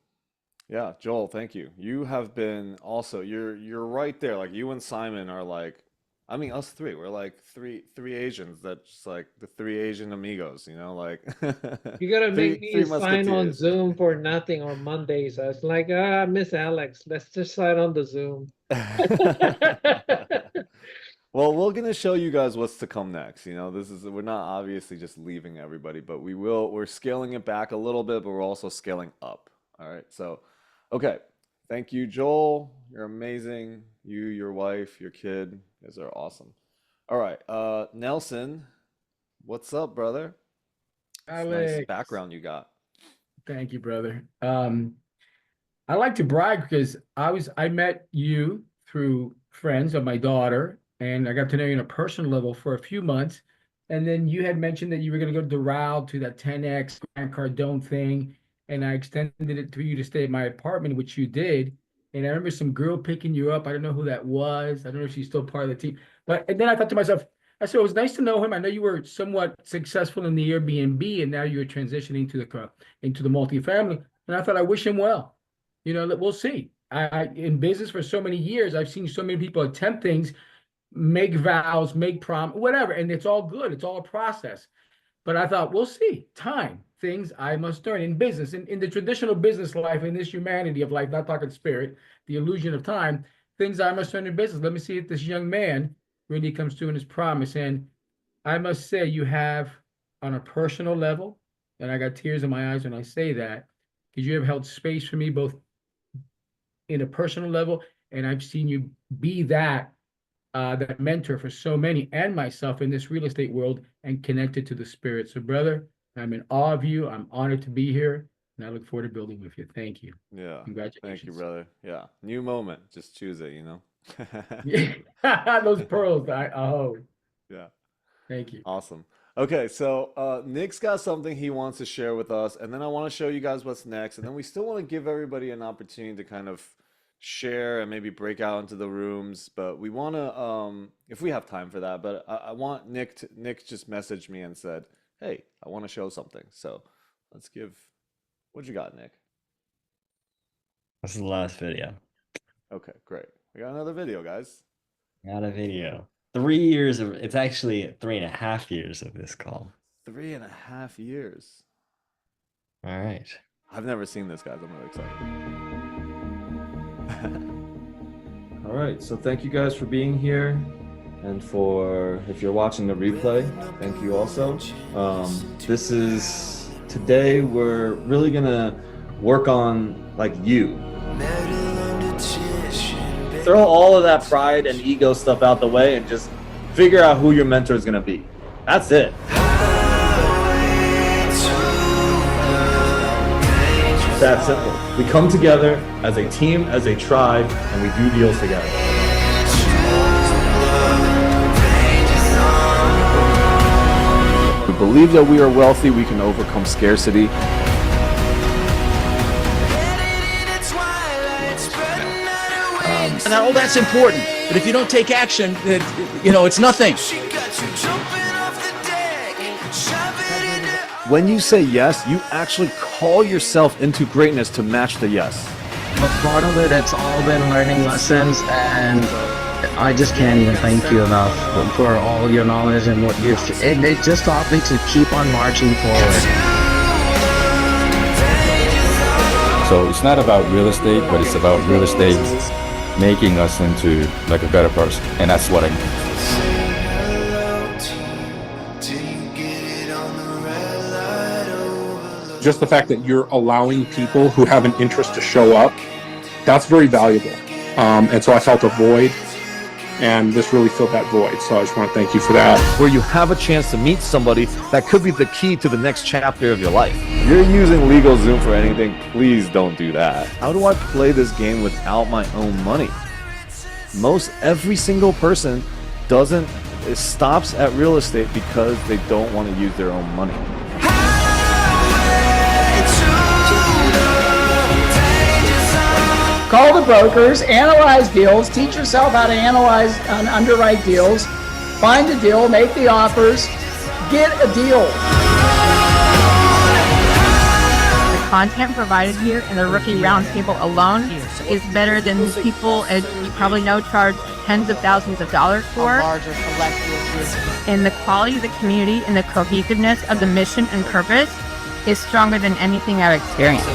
Yeah, Joel, thank you. You have been also you're right there. Like you and Simon are like I mean us three. We're like three Asians that just like the three Asian amigos, like You gotta make me three sign on musketeers. Zoom for nothing on Mondays. I was like, Miss Alex, let's just sign on the Zoom. Well, we're gonna show you guys what's to come next. We're not obviously just leaving everybody, but we're scaling it back a little bit, but we're also scaling up. All right. So, okay. Thank you, Joel. You're amazing. You, your wife, your kid, you guys are awesome. All right. Nelson, what's up, brother? It's nice Alex, background you got. thank you, brother. I like to brag because I met you through friends of my daughter, and I got to know you on a personal level for a few months. And then you had mentioned that you were going to go to Doral to that 10X Grant Cardone thing, and I extended it to you to stay at my apartment, which you did. And I remember some girl picking you up. I don't know who that was. I don't know if she's still part of the team. But and then I thought to myself, I said it was nice to know him. I know you were somewhat successful in the Airbnb, and now you're transitioning to into the multifamily. And I thought I wish him well. We'll see. I in business for so many years, I've seen so many people attempt things, make vows, make prom, whatever, and it's all good. It's all a process. But I thought, we'll see. Time, things I must learn in business, in the traditional business life, in this humanity of life, not talking spirit, the illusion of time, things I must learn in business. Let me see if this young man really comes through in his promise. And I must say, you have on a personal level, and I got tears in my eyes when I say that, because you have held space for me both in a personal level, and I've seen you be that mentor for so many and myself in this real estate world and connected to the spirit. So, brother, I'm in awe of you. I'm honored to be here, and I look forward to building with you. Thank you. Yeah. Congratulations. Thank you, brother. Yeah. New moment. Just choose it. Yeah. Those pearls. Oh, Yeah. thank you. Awesome. Okay, so Nick's got something he wants to share with us, and then I want to show you guys what's next, and then we still want to give everybody an opportunity to kind of share and maybe break out into the rooms, but we want to, if we have time for that, but I want Nick just messaged me and said, hey, I want to show something. So what you got, Nick? This is the last video. Okay, great. We got another video, guys. Got a video. 3 years it's actually 3.5 years of this call. 3.5 years. All right. I've never seen this, guys. I'm really All right, so thank you guys for being here, and for if you're watching the replay, thank you also. Today we're really gonna work on like you. Throw all of that pride and ego stuff out the way and just figure out who your mentor is gonna be. That's it. That simple. We come together as a team, as a tribe, and we do deals together. We believe that we are wealthy, we can overcome scarcity. And all that's important. But if you don't take action, it's nothing. When you say yes, you actually call yourself into greatness to match the yes. But part of it, it's all been learning lessons, and I just can't even thank you enough for all your knowledge and what you've. It just taught me to keep on marching forward. So it's not about real estate, but it's about real estate making us into like a better person, and that's what I mean. Just the fact that you're allowing people who have an interest to show up, that's very valuable. And so I felt a void, and this really filled that void. So I just want to thank you for that. Where you have a chance to meet somebody that could be the key to the next chapter of your life. You're using LegalZoom for anything, please don't do that. How do I play this game without my own money? Every single person stops at real estate because they don't want to use their own money. Call the brokers, analyze deals, teach yourself how to analyze and underwrite deals, find a deal, make the offers, get a deal. The content provided here in the Rookie Roundtable alone is better than people, as you probably know, charge tens of thousands of dollars for. And the quality of the community and the cohesiveness of the mission and purpose is stronger than anything I've experienced.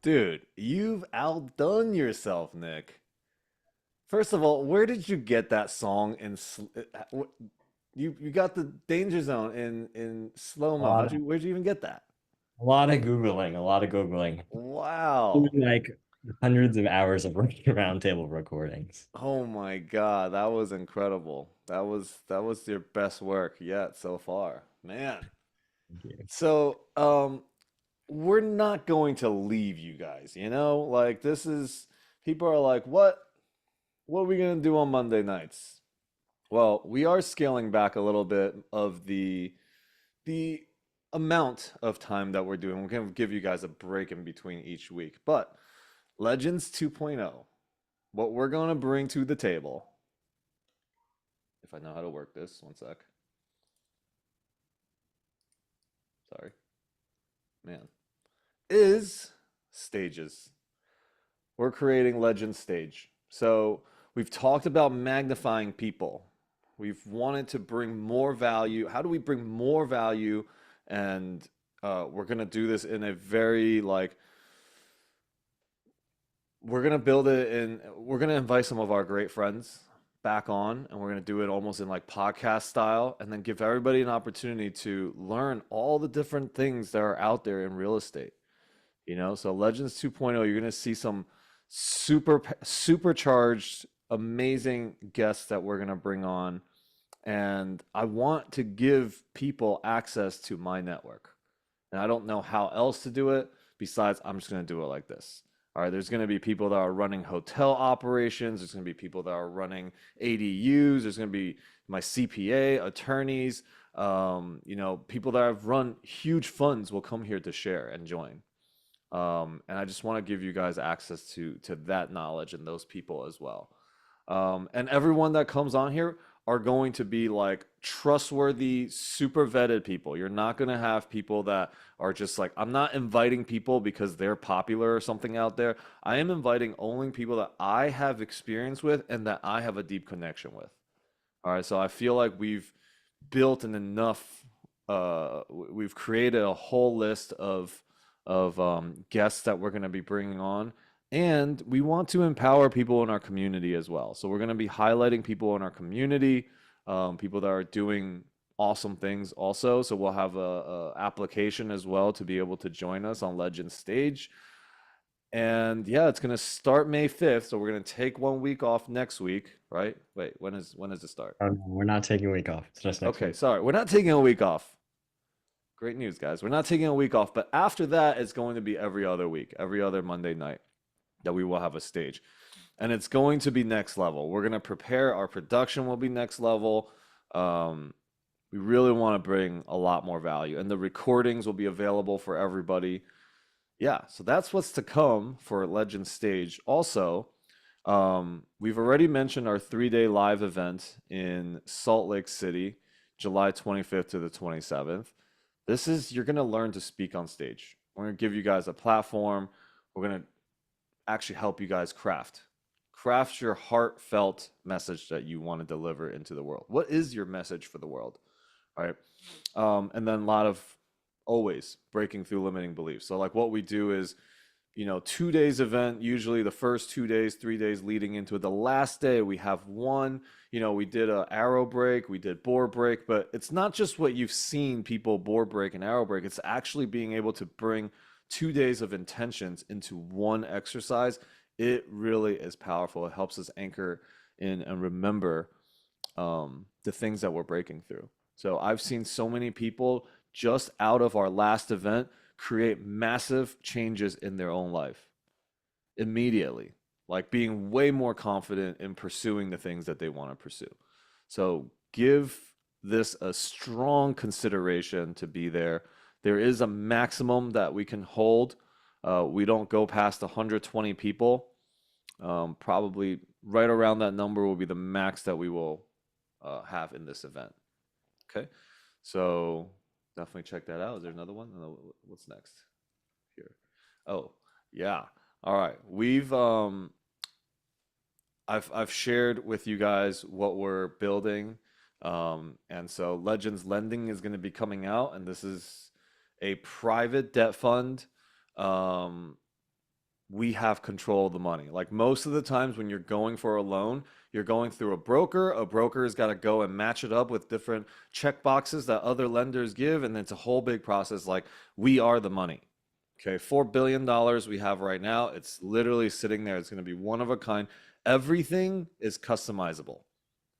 Dude, you've outdone yourself, Nick. First of all, where did you get that song you got the Danger Zone in slow-mo. Where'd you even get that? A lot of Googling. Wow. Like hundreds of hours of roundtable recordings. Oh my God, that was incredible. That was your best work yet so far. Man. Thank you. So, we're not going to leave you guys, like people are like, what are we going to do on Monday nights? Well, we are scaling back a little bit of the amount of time that we're doing. We're going to give you guys a break in between each week, but Legends 2.0, what we're going to bring to the table, if I know how to work this, one sec. Sorry. Man. Is stages. We're creating Legend Stage. So we've talked about magnifying people. We've wanted to bring more value. How do we bring more value? And we're going to do this in a very we're going to build it in, we're going to invite some of our great friends back on, and we're going to do it almost in like podcast style, and then give everybody an opportunity to learn all the different things that are out there in real estate. So Legends 2.0, you're going to see some supercharged, amazing guests that we're going to bring on. And I want to give people access to my network. And I don't know how else to do it besides I'm just going to do it like this. All right, there's going to be people that are running hotel operations. There's going to be people that are running ADUs. There's going to be my CPA, attorneys, people that have run huge funds will come here to share and join. And I just want to give you guys access to that knowledge and those people as well. And everyone that comes on here are going to be like trustworthy, super vetted people. You're not going to have people that are just like, I'm not inviting people because they're popular or something out there. I am inviting only people that I have experience with and that I have a deep connection with. All right. So I feel like we've built an enough. We've created a whole list of guests that we're going to be bringing on, and we want to empower people in our community as well. So we're going to be highlighting people in our community, people that are doing awesome things also. So we'll have a application as well to be able to join us on Legend Stage. And yeah, it's gonna start May 5th. So we're gonna take 1 week off next week, right? Wait, when does it start? Oh, no, we're not taking a week off. It's just next Okay, week. sorry, we're not taking a week off. Great news, guys. We're not taking a week off, but after that, it's going to be every other week, every other Monday night that we will have a stage. And it's going to be next level. We're gonna prepare, our production will be next level. We really want to bring a lot more value, and the recordings will be available for everybody. Yeah, so that's what's to come for Legend Stage. Also, we've already mentioned our 3-day live event in Salt Lake City, July 25th to the 27th. This is, you're going to learn to speak on stage. We're going to give you guys a platform. We're going to actually help you guys craft your heartfelt message that you want to deliver into the world. What is your message for the world? All right. And then a lot of always breaking through limiting beliefs. So like what we do is, 2 days event, usually the first 2 days, 3 days leading into it. The last day we have one, we did a arrow break, we did board break, but it's not just what you've seen people board break and arrow break. It's actually being able to bring 2 days of intentions into one exercise. It really is powerful. It helps us anchor in and remember the things that we're breaking through. So I've seen so many people just out of our last event create massive changes in their own life immediately, like being way more confident in pursuing the things that they want to pursue. So give this a strong consideration to be there. There is a maximum that we can hold. We don't go past 120 people. Probably right around that number will be the max that we will have in this event. Okay, so definitely check that out. Is there another one? What's next here? Oh, yeah. All right. I've shared with you guys what we're building. And so Legends Lending is going to be coming out, and this is a private debt fund. We have control of the money. Like most of the times when you're going for a loan, you're going through a broker. A broker has got to go and match it up with different check boxes that other lenders give, and it's a whole big process. Like we are the money. Okay, $4 billion we have right now. It's literally sitting there. It's going to be one of a kind. Everything is customizable.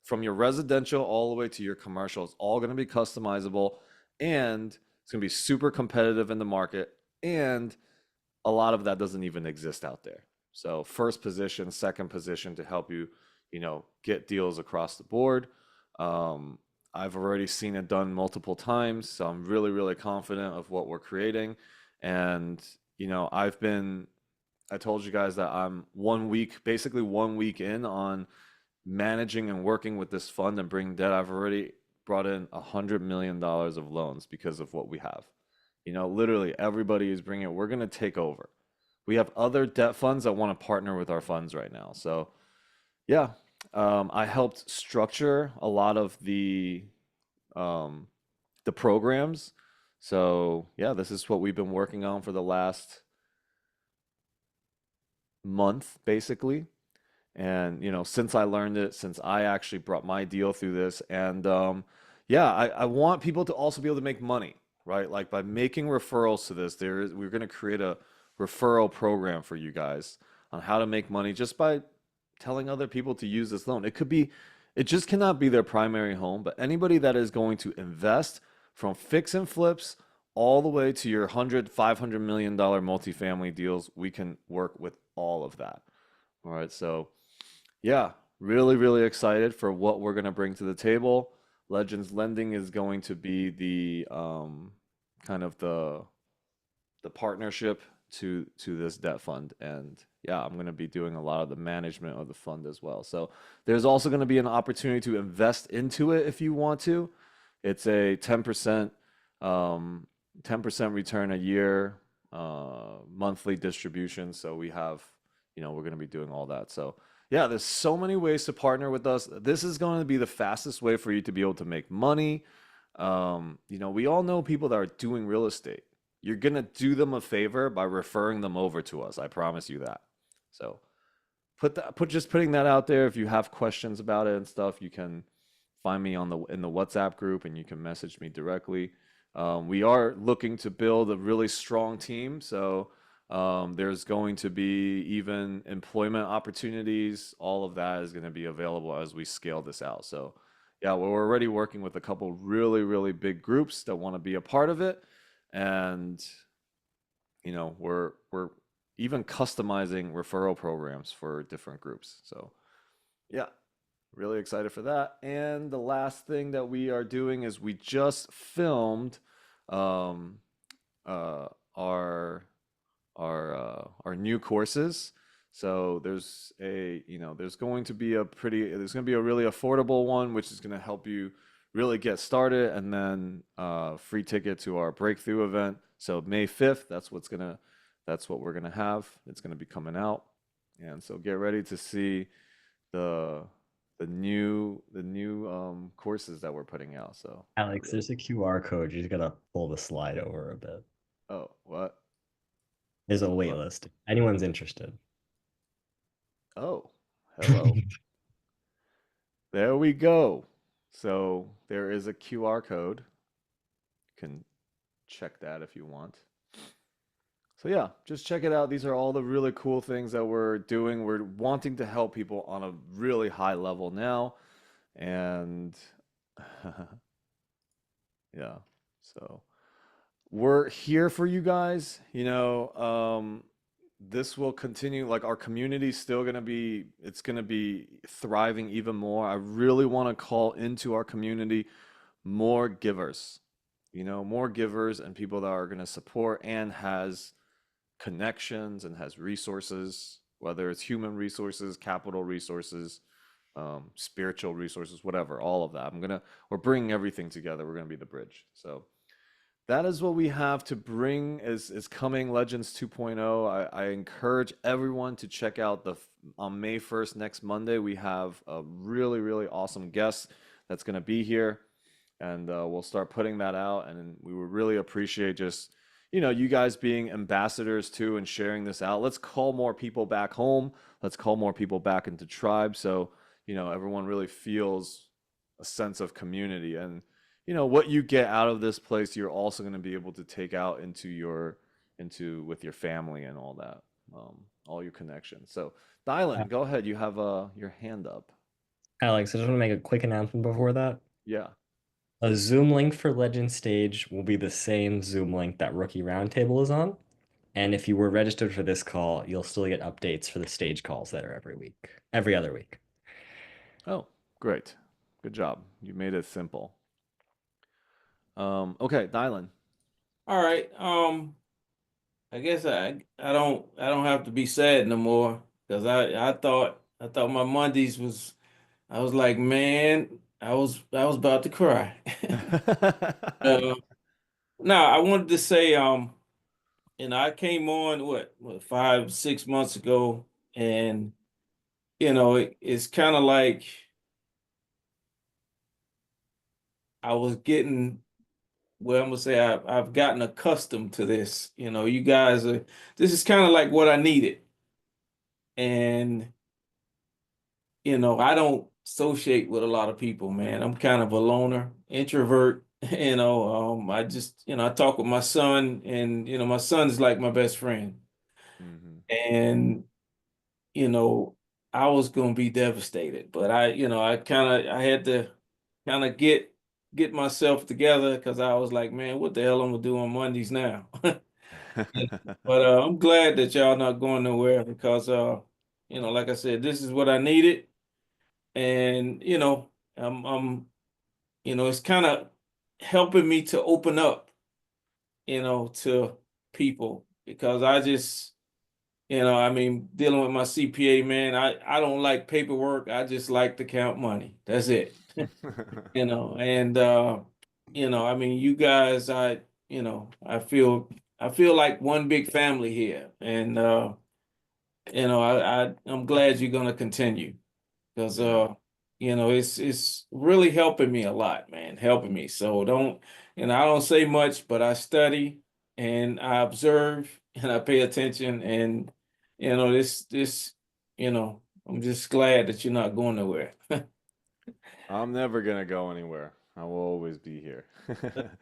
From your residential all the way to your commercial, it's all going to be customizable, and it's going to be super competitive in the market, and a lot of that doesn't even exist out there. So first position, second position to help you, get deals across the board. I've already seen it done multiple times, so I'm really, really confident of what we're creating. And, I told you guys that I'm basically 1 week in on managing and working with this fund and bringing debt. I've already brought in $100 million of loans because of what we have. Literally everybody is bringing it. We're going to take over. We have other debt funds that want to partner with our funds right now. So yeah, I helped structure a lot of the programs. So yeah, this is what we've been working on for the last month, basically. And since I learned it, since I actually brought my deal through this, and yeah, I want people to also be able to make money, right? Like by making referrals to this, we're going to create a referral program for you guys on how to make money just by telling other people to use this loan. It just cannot be their primary home, but anybody that is going to invest from fix and flips all the way to your $100-500 million multifamily deals, we can work with all of that. All right, so yeah, really, really excited for what we're going to bring to the table. Legends Lending is going to be the kind of the partnership to this debt fund, and yeah, I'm going to be doing a lot of the management of the fund as well. So there's also going to be an opportunity to invest into it if you want to. It's a 10% return a year, monthly distribution. So we have we're going to be doing all that. So yeah, there's so many ways to partner with us. This is going to be the fastest way for you to be able to make money. We all know people that are doing real estate. You're going to do them a favor by referring them over to us. I promise you that. So just putting that out there. If you have questions about it and stuff, you can find me in the WhatsApp group, and you can message me directly. We are looking to build a really strong team, so there's going to be even employment opportunities. All of that is going to be available as we scale this out. So yeah, we're already working with a couple really, really big groups that want to be a part of it, and we're even customizing referral programs for different groups. So yeah, really excited for that. And the last thing that we are doing is we just filmed um, our our new courses. So there's going to be a really affordable one, which is going to help you really get started, and then free ticket to our breakthrough event. So May 5th, that's what we're gonna have. It's gonna be coming out, and so get ready to see the new courses that we're putting out. So Alex, there's a QR code. You just gotta pull the slide over a bit. oh, what? There's a wait list. Anyone's interested. Oh, hello. There we go. So there is a QR code. You can check that if you want. So yeah, just check it out. These are all the really cool things that we're doing. We're wanting to help people on a really high level now. And yeah, so we're here for you guys. This will continue. Like, our community's still it's gonna be thriving even more. I really want to call into our community more givers, more givers and people that are gonna support and has connections and has resources, whether it's human resources, capital resources, spiritual resources, whatever, all of that. We're bringing everything together. We're gonna be the bridge. So that is what we have to bring is coming Legends 2.0. I encourage everyone to check out on May 1st, next Monday, we have a really, really awesome guest that's going to be here, and we'll start putting that out. And we would really appreciate just, you guys being ambassadors too and sharing this out. Let's call more people back home. Let's call more people back into Tribe. So, everyone really feels a sense of community, and what you get out of this place, you're also going to be able to take out with your family and all that, all your connections. So Dylan, go ahead. You have your hand up. Alex, I just want to make a quick announcement before that. Yeah. A Zoom link for Legend Stage will be the same Zoom link that Rookie Roundtable is on. And if you were registered for this call, you'll still get updates for the stage calls that are every other week. Oh, great. Good job. You made it simple. Okay, Dylan. All right. I guess I don't have to be sad no more, because I thought my Mondays was, I was like, man, I was about to cry. Now I wanted to say, I came on what 5-6 months ago, and it's kind of like I was getting, well, I'm gonna say I've gotten accustomed to this. You guys this is kind of like what I needed. And, I don't associate with a lot of people, man. I'm kind of a loner, introvert. I just, I talk with my son, and, my son's like my best friend. And, I was gonna be devastated, but I had to kind of get myself together, because I was like, man, what the hell I'm gonna do on Mondays now? But I'm glad that y'all not going nowhere, because like I said, this is what I needed. And I'm it's kind of helping me to open up, to people, because I just, I mean, dealing with my CPA, man, I don't like paperwork. I just like to count money. That's it. And I mean, you guys, I feel like one big family here. And I'm glad you're gonna continue because it's really helping me a lot, man, helping me. So I don't say much, but I study and I observe and I pay attention and this I'm just glad that you're not going nowhere. I'm never gonna go anywhere. I will always be here.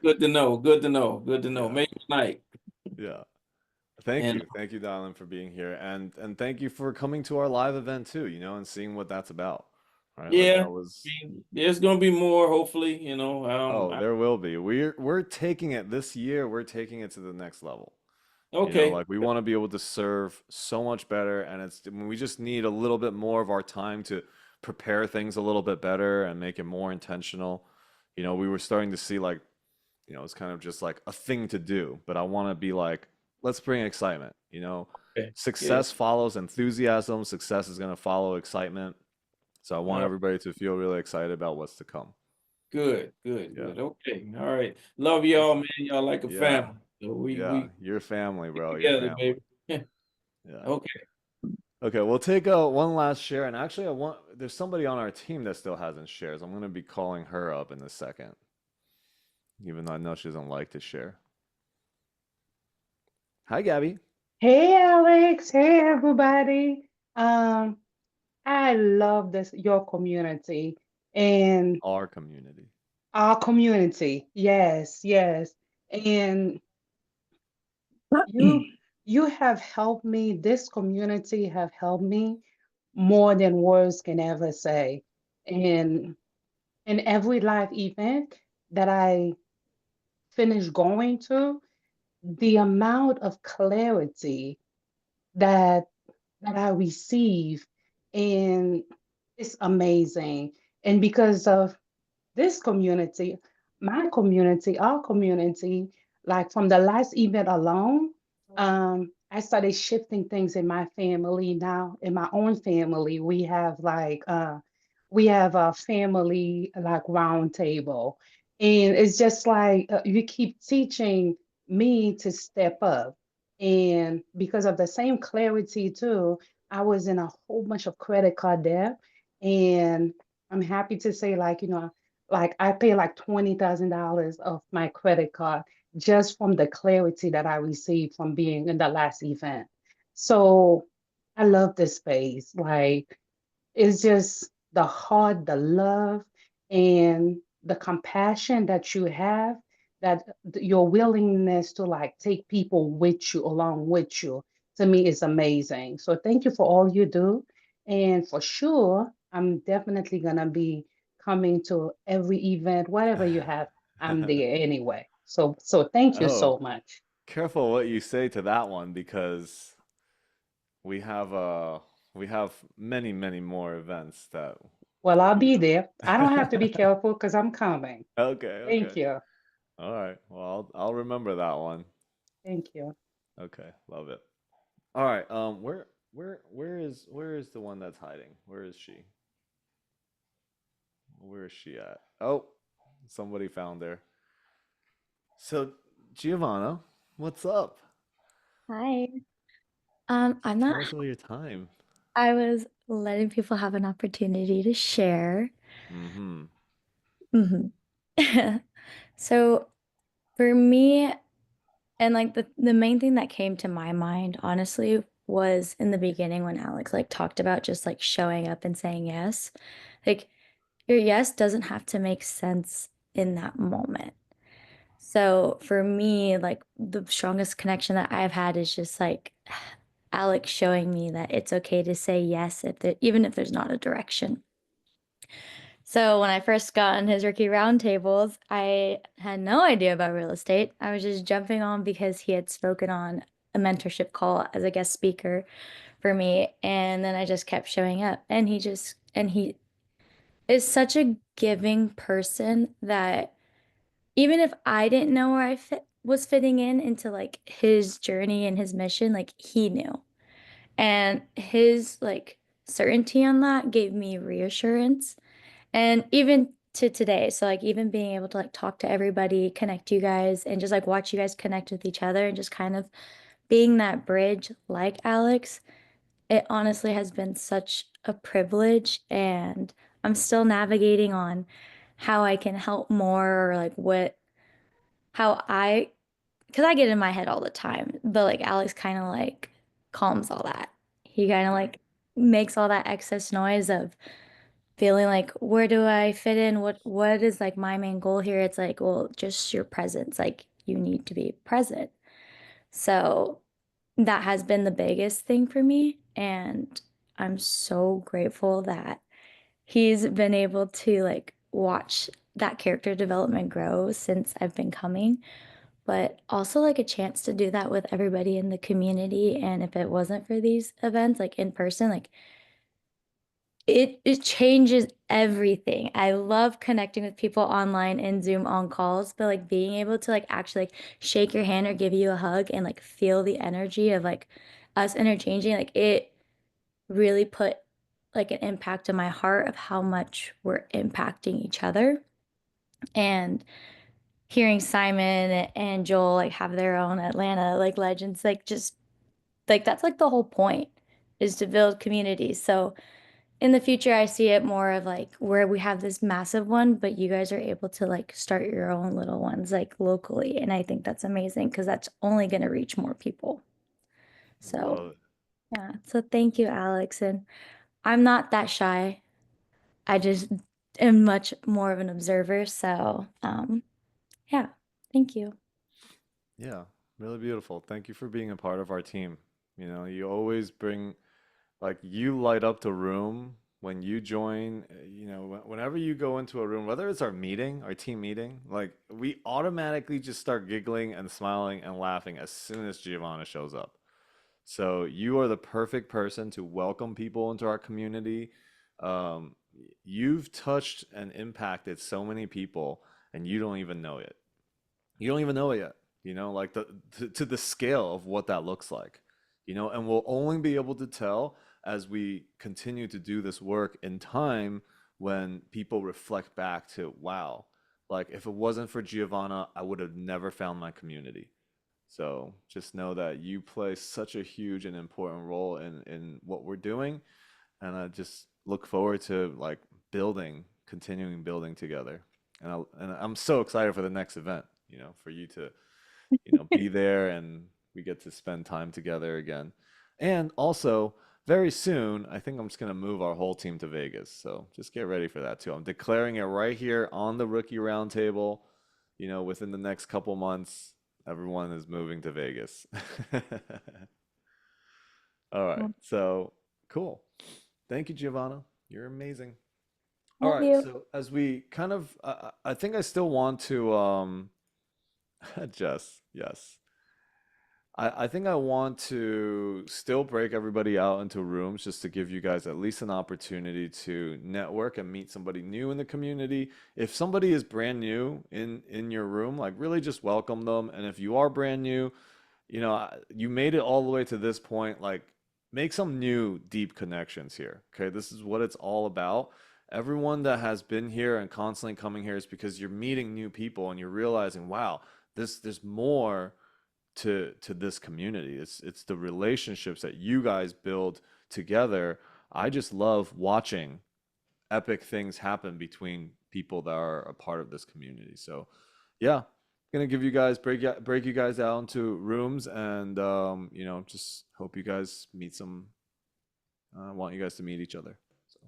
Good to know. Good to know. Good to know. Yeah. Make it night. Yeah. Thank And you. Thank you, Dylan, for being here. And thank you for coming to our live event too, and seeing what that's about. Right? Like yeah, that was there's gonna be more, hopefully, Oh, there will be. We're taking it this year, we're taking it to the next level. okay. Like we want to be able to serve so much better, and we just need a little bit more of our time to prepare things a little bit better and make it more intentional. We were starting to see like, it's kind of just like a thing to do, but I want to be like, let's bring excitement. Okay. Yeah. Success follows enthusiasm, success is going to follow excitement. So I want everybody to feel really excited about what's to come. Good, good, Yeah. good. Okay. All right. Love y'all, man. Y'all like a Yeah. family. So we Yeah. Your family, get bro. Your together, family. baby. Yeah. Okay. Okay, we'll take one last share, and actually, there's somebody on our team that still hasn't shared. So I'm gonna be calling her up in a second, even though I know she doesn't like to share. Hi, Gabby. Hey Alex, hey everybody. I love your community and Our community. our community. Yes, yes. And you you have helped me, this community have helped me more than words can ever say. And in every live event that I finish going to, the amount of clarity that I receive, and it's amazing. And because of this community, my community, our community, like from the last event alone, I started shifting things in my family now. In my own family, we have a family like roundtable, and it's just like you keep teaching me to step up. And because of the same clarity too, I was in a whole bunch of credit card debt, and I'm happy to say, like I pay like $20,000 of my credit card just from the clarity that I received from being in the last event. So I love this space. Like it's just the heart, the love, and the compassion that you have, that your willingness to like take people with you, along with you, to me is amazing. So thank you for all you do. And for sure, I'm definitely gonna be coming to every event, whatever you have, I'm there anyway. So thank you Oh, so much. careful what you say to that one because we have many, many more events that Well, that I'll we be there. I don't have to be careful because I'm coming. Okay, Thank okay. you. All right. Well, I'll remember that one. Thank you. Okay, love it. All right. Where is the one that's hiding? Where is she? Where is she at? Oh, somebody found her. So, Giovanna, what's up? Hi. I'm Tell not. us about your time. I was letting people have an opportunity to share. Mm-hmm. hmm So for me, and like the main thing that came to my mind, honestly, was in the beginning when Alex like talked about just like showing up and saying yes. Like your yes doesn't have to make sense in that moment. So for me, like the strongest connection that I've had is just like Alex showing me that it's okay to say yes even if there's not a direction. So when I first got on his rookie roundtables, I had no idea about real estate. I was just jumping on because he had spoken on a mentorship call as a guest speaker for me, and then I just kept showing up. And he is such a giving person that even if I didn't know where was fitting in into like his journey and his mission, like he knew. And his like certainty on that gave me reassurance. And even to today, so like even being able to like talk to everybody, connect you guys, and just like watch you guys connect with each other and just kind of being that bridge like Alex, it honestly has been such a privilege, and I'm still navigating on how I can help more, or like how I, because I get in my head all the time, but like Alex kind of like calms all that. He kind of like makes all that excess noise of feeling like, where do I fit in? What is like my main goal here? It's like, well, just your presence. Like you need to be present. So that has been the biggest thing for me. And I'm so grateful that he's been able to like watch that character development grow since I've been coming, but also like a chance to do that with everybody in the community. And if it wasn't for these events, like in person, like it changes everything. I love connecting with people online and Zoom on calls, but like being able to like actually like shake your hand or give you a hug and like feel the energy of like us interchanging, like it really put like an impact on my heart of how much we're impacting each other. And hearing Simon and Joel like have their own Atlanta like legends, like just like that's like the whole point, is to build communities. So in the future, I see it more of like where we have this massive one, but you guys are able to like start your own little ones like locally. And I think that's amazing because that's only going to reach more people. So, Love it. yeah. So thank you, Alex. And I'm not that shy. I just am much more of an observer. So, yeah, thank you. Yeah, really beautiful. Thank you for being a part of our team. You know, you always bring, like, you light up the room when you join. You know, whenever you go into a room, whether it's our meeting, our team meeting, like, we automatically just start giggling and smiling and laughing as soon as Giovanna shows up. So you are the perfect person to welcome people into our community. You've touched and impacted so many people, and you don't even know it. You don't even know it yet, you know, like to the scale of what that looks like, you know, and we'll only be able to tell as we continue to do this work in time, when people reflect back to, wow, like if it wasn't for Giovanna, I would have never found my community. So just know that you play such a huge and important role in what we're doing, and I just look forward to like continuing building together. And I'm so excited for the next event, you know, for you to, you know, be there and we get to spend time together again. And also, very soon, I think I'm just gonna move our whole team to Vegas. So just get ready for that too. I'm declaring it right here on the Rookie Roundtable. You know, within the next couple months, everyone is moving to Vegas. All right, so cool. Thank you, Giovanna. You're amazing. All Love right, you. so as we kind of, I think I still want to, Jess, yes. I think I want to still break everybody out into rooms just to give you guys at least an opportunity to network and meet somebody new in the community. If somebody is brand new in your room, like really just welcome them. And if you are brand new, you know, you made it all the way to this point, like make some new deep connections here. Okay, this is what it's all about. Everyone that has been here and constantly coming here is because you're meeting new people and you're realizing, wow, there's more to this community. It's the relationships that you guys build together. I just love watching epic things happen between people that are a part of this community. So, yeah, gonna give you guys break you guys out into rooms, and you know, just hope you guys meet some. I want you guys to meet each other. So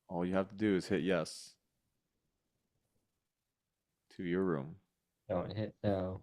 all you have to do is hit yes to your room. Don't hit no.